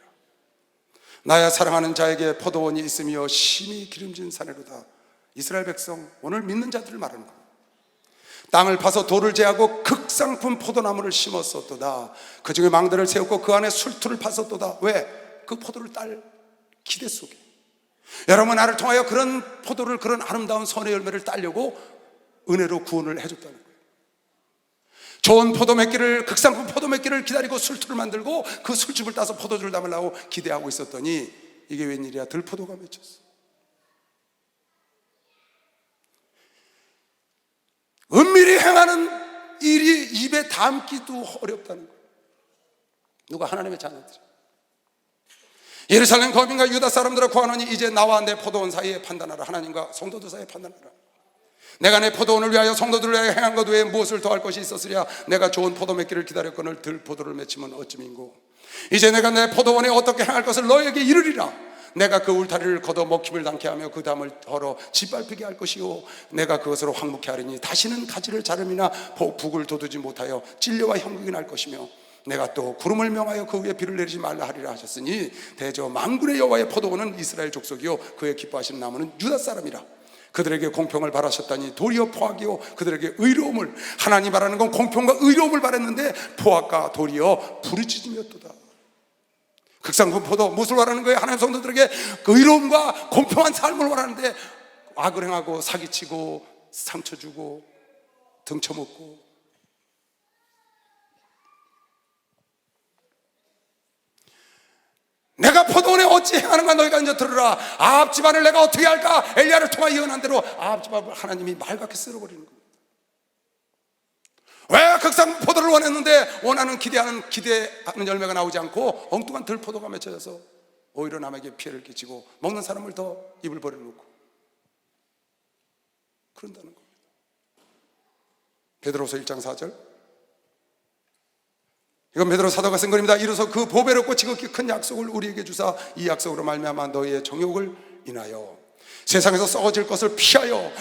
나의 사랑하는 자에게 포도원이 있으며 심히 기름진 산에로다. 이스라엘 백성, 오늘 믿는 자들을 말하는 겁니다. 땅을 파서 돌을 제하고 극상품 포도나무를 심었었도다. 그 중에 망대를 세웠고 그 안에 술투를 팠었도다. 왜? 그 포도를 딸 기대 속에. 여러분, 나를 통하여 그런 포도를, 그런 아름다운 선의 열매를 따려고 은혜로 구원을 해줬다는 거예요. 좋은 포도 맺기를, 극상품 포도 맺기를 기다리고 술투를 만들고 그 술집을 따서 포도주를 담으려고 기대하고 있었더니 이게 웬일이야? 들포도가 맺혔어. 은밀히 행하는 일이 입에 담기도 어렵다는 거예요. 누가? 하나님의 자녀들이. 예루살렘 거민과 유다 사람들아 구하노니 이제 나와 내 포도원 사이에 판단하라. 하나님과 성도들 사이에 판단하라. 내가 내 포도원을 위하여 성도들을 위하여 행한 것 외에 무엇을 더할 것이 있었으랴. 내가 좋은 포도 맺기를 기다렸거늘 들포도를 맺히면 어찌민고. 이제 내가 내 포도원에 어떻게 행할 것을 너에게 이르리라. 내가 그 울타리를 걷어 먹힘을 당케 하며 그 담을 헐어 짓밟히게 할 것이요 내가 그것으로 황무케 하리니 다시는 가지를 자름이나 북을 돋우지 못하여 찔려와 형극이 날 것이며 내가 또 구름을 명하여 그 위에 비를 내리지 말라 하리라 하셨으니 대저 만군의 여호와의 포도원은 이스라엘 족속이요 그의 기뻐하시는 나무는 유다 사람이라. 그들에게 공평을 바라셨다니 도리어 포악이요 그들에게 의로움을, 하나님 바라는 건 공평과 의로움을 바랐는데 포악과 도리어 부르짖음이었도다. 극상품 포도 무엇을 바라는 거예요? 하나님 성도들에게 그 의로움과 공평한 삶을 바라는데 악을 행하고 사기치고 상처 주고 등쳐먹고. 내가 포도원에 어찌 행하는가 너희가 이제 들으라. 아합 집안을 내가 어떻게 할까? 엘리야를 통하 예언한 대로 아합 집안을 하나님이 말갛게 쓸어버리는 겁니다. 왜 극상 포도를 원했는데 원하는 기대하는 열매가 나오지 않고 엉뚱한 들포도가 맺혀져서 오히려 남에게 피해를 끼치고 먹는 사람을 더 입을 벌여놓고 그런다는 겁니다. 베드로서 1장 4절, 이건 베드로 사도가 쓴 글입니다. 이로써 그 보배롭고 지극히 큰 약속을 우리에게 주사 이 약속으로 말미암아 너희의 정욕을 인하여 세상에서 썩어질 것을 피하여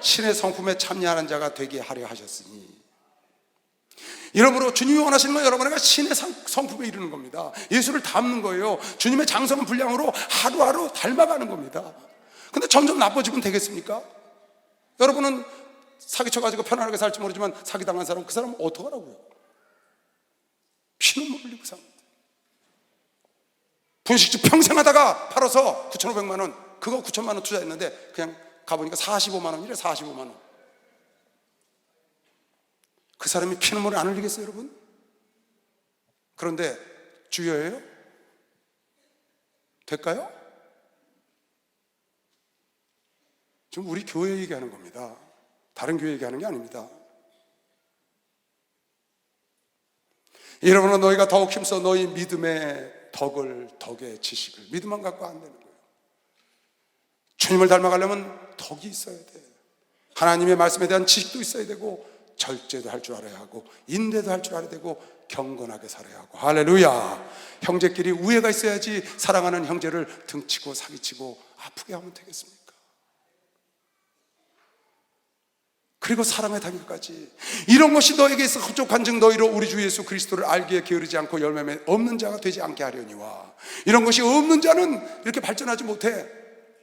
신의 성품에 참여하는 자가 되게 하려 하셨으니. 이러므로 주님이 원하시는 건 여러분에게 신의 성품에 이르는 겁니다. 예수를 닮는 거예요. 주님의 장성한 분량으로 하루하루 닮아가는 겁니다. 근데 점점 나빠지면 되겠습니까? 여러분은 사기쳐가지고 편안하게 살지 모르지만 사기당한 사람, 그 사람은 어떡하라고요? 피눈물 흘리고 삽니다. 분식집 평생 하다가 팔아서 9,500만 원, 그거 9천만 원 투자했는데 그냥 가보니까 45만 원이래. 45만 원. 그 사람이 피눈물을 안 흘리겠어요, 여러분? 그런데 주여예요? 될까요? 지금 우리 교회 얘기하는 겁니다. 다른 교회 얘기하는 게 아닙니다. 여러분은 너희가 더욱 힘써 너희 믿음의 덕의 지식을, 믿음만 갖고 안 되는 거예요. 주님을 닮아가려면 덕이 있어야 돼. 하나님의 말씀에 대한 지식도 있어야 되고 절제도 할 줄 알아야 하고 인내도 할 줄 알아야 되고 경건하게 살아야 하고. 할렐루야. 형제끼리 우애가 있어야지 사랑하는 형제를 등치고 사기치고 아프게 하면 되겠습니까? 그리고 사랑의 단계까지. 이런 것이 너에게 있어 흡족한 즉 너희로 우리 주 예수 그리스도를 알기에 게으르지 않고 열매 없는 자가 되지 않게 하려니와. 이런 것이 없는 자는 이렇게 발전하지 못해.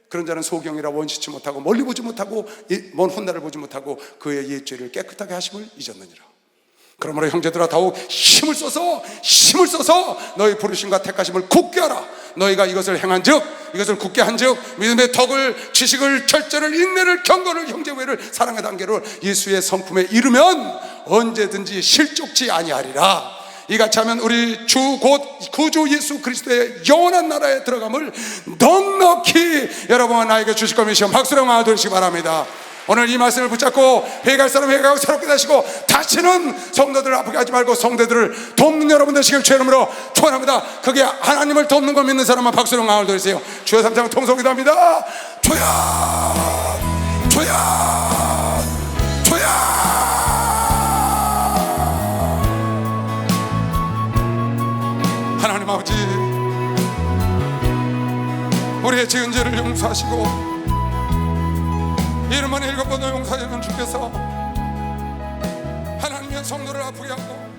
그런 자는 소경이라 원시치 못하고 멀리 보지 못하고 먼 훗날을 보지 못하고 그의 옛죄를 깨끗하게 하심을 잊었느니라. 그러므로 형제들아 더욱 힘을 써서 너희 부르심과 택하심을 굳게 하라. 너희가 이것을 행한즉, 이것을 굳게 한즉 믿음의 덕을, 지식을, 절제를, 인내를, 경건을, 형제외를, 사랑의 단계를 예수의 성품에 이르면 언제든지 실족치 아니하리라. 이같이 하면 우리 주 곧 구주 예수 그리스도의 영원한 나라에 들어감을 넉넉히 여러분과 나에게 주실 것을 시험 박수로 맞아주시기 바랍니다. 오늘 이 말씀을 붙잡고 회개할 사람 회개하고 새롭게 되시고 다시는 성도들을 아프게 하지 말고 성도들을 돕는 여러분 되시길 주의 이름으로 축원합니다. 그게 하나님을 돕는 거 믿는 사람만 박수로 강을 돌리세요. 주여 삼창 통성기도 합니다. 주여 주여 주여. 하나님 아버지, 우리의 지은 죄를 용서하시고 이름만 읽어보도 용서하시는 주께서 하나님의 성도를 아프게 하고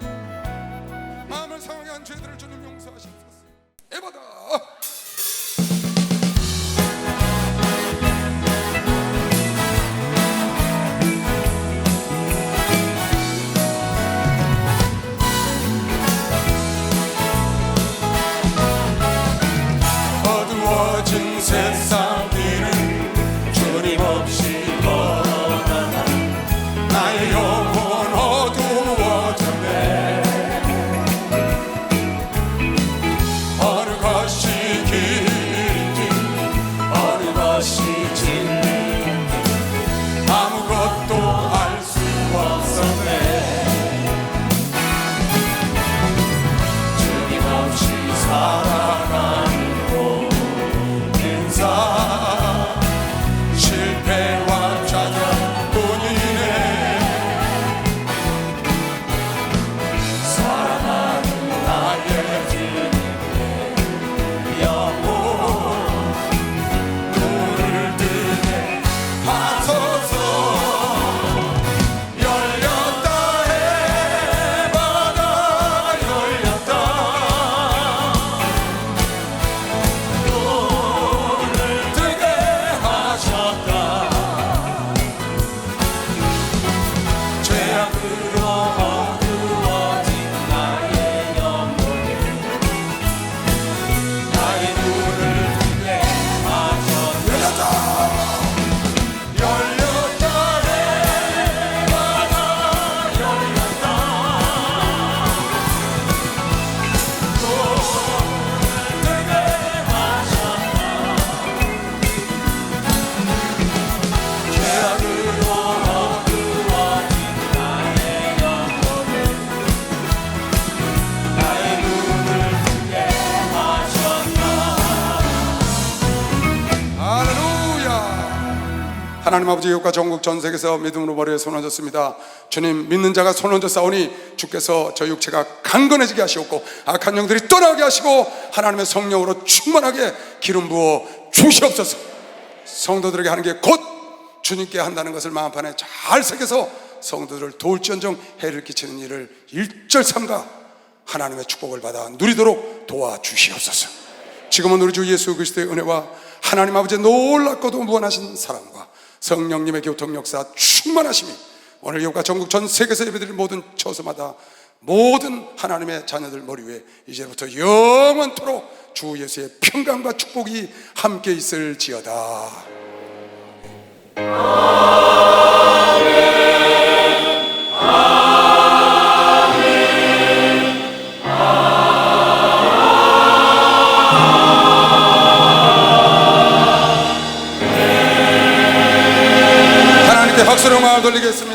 마음을 상하게 한 죄들을 주님 용서하시옵소서. 에바다. 어두워진 세상 위를 주님 없이 걸어가나 나의 영혼 어두워졌네. 어느 것이 길인지 어느 것이 진리인지 아무것도 알 수 없었네. 주님 없이 살아가는 인사 하나님 아버지, 이웃과 전국 전 세계에서 믿음으로 머리에 손 얹었습니다. 주님, 믿는 자가 손 얹어 싸우니 주께서 저 육체가 강건해지게 하시옵고 악한 영들이 떠나게 하시고 하나님의 성령으로 충만하게 기름 부어 주시옵소서. 성도들에게 하는 게 곧 주님께 한다는 것을 마음판에 잘 새겨서 성도들을 도울지언정 해를 끼치는 일을 일절삼가 하나님의 축복을 받아 누리도록 도와주시옵소서. 지금은 우리 주 예수 그리스도의 은혜와 하나님 아버지의 놀랍고도 무한하신 사랑과 성령님의 교통 역사 충만하심이 오늘 이웃과 전국 전 세계에서 예배드릴 모든 처소마다 모든 하나님의 자녀들 머리 위에 이제부터 영원토록 주 예수의 평강과 축복이 함께 있을지어다. 하나님께 박수로 마음을 돌리겠습니다.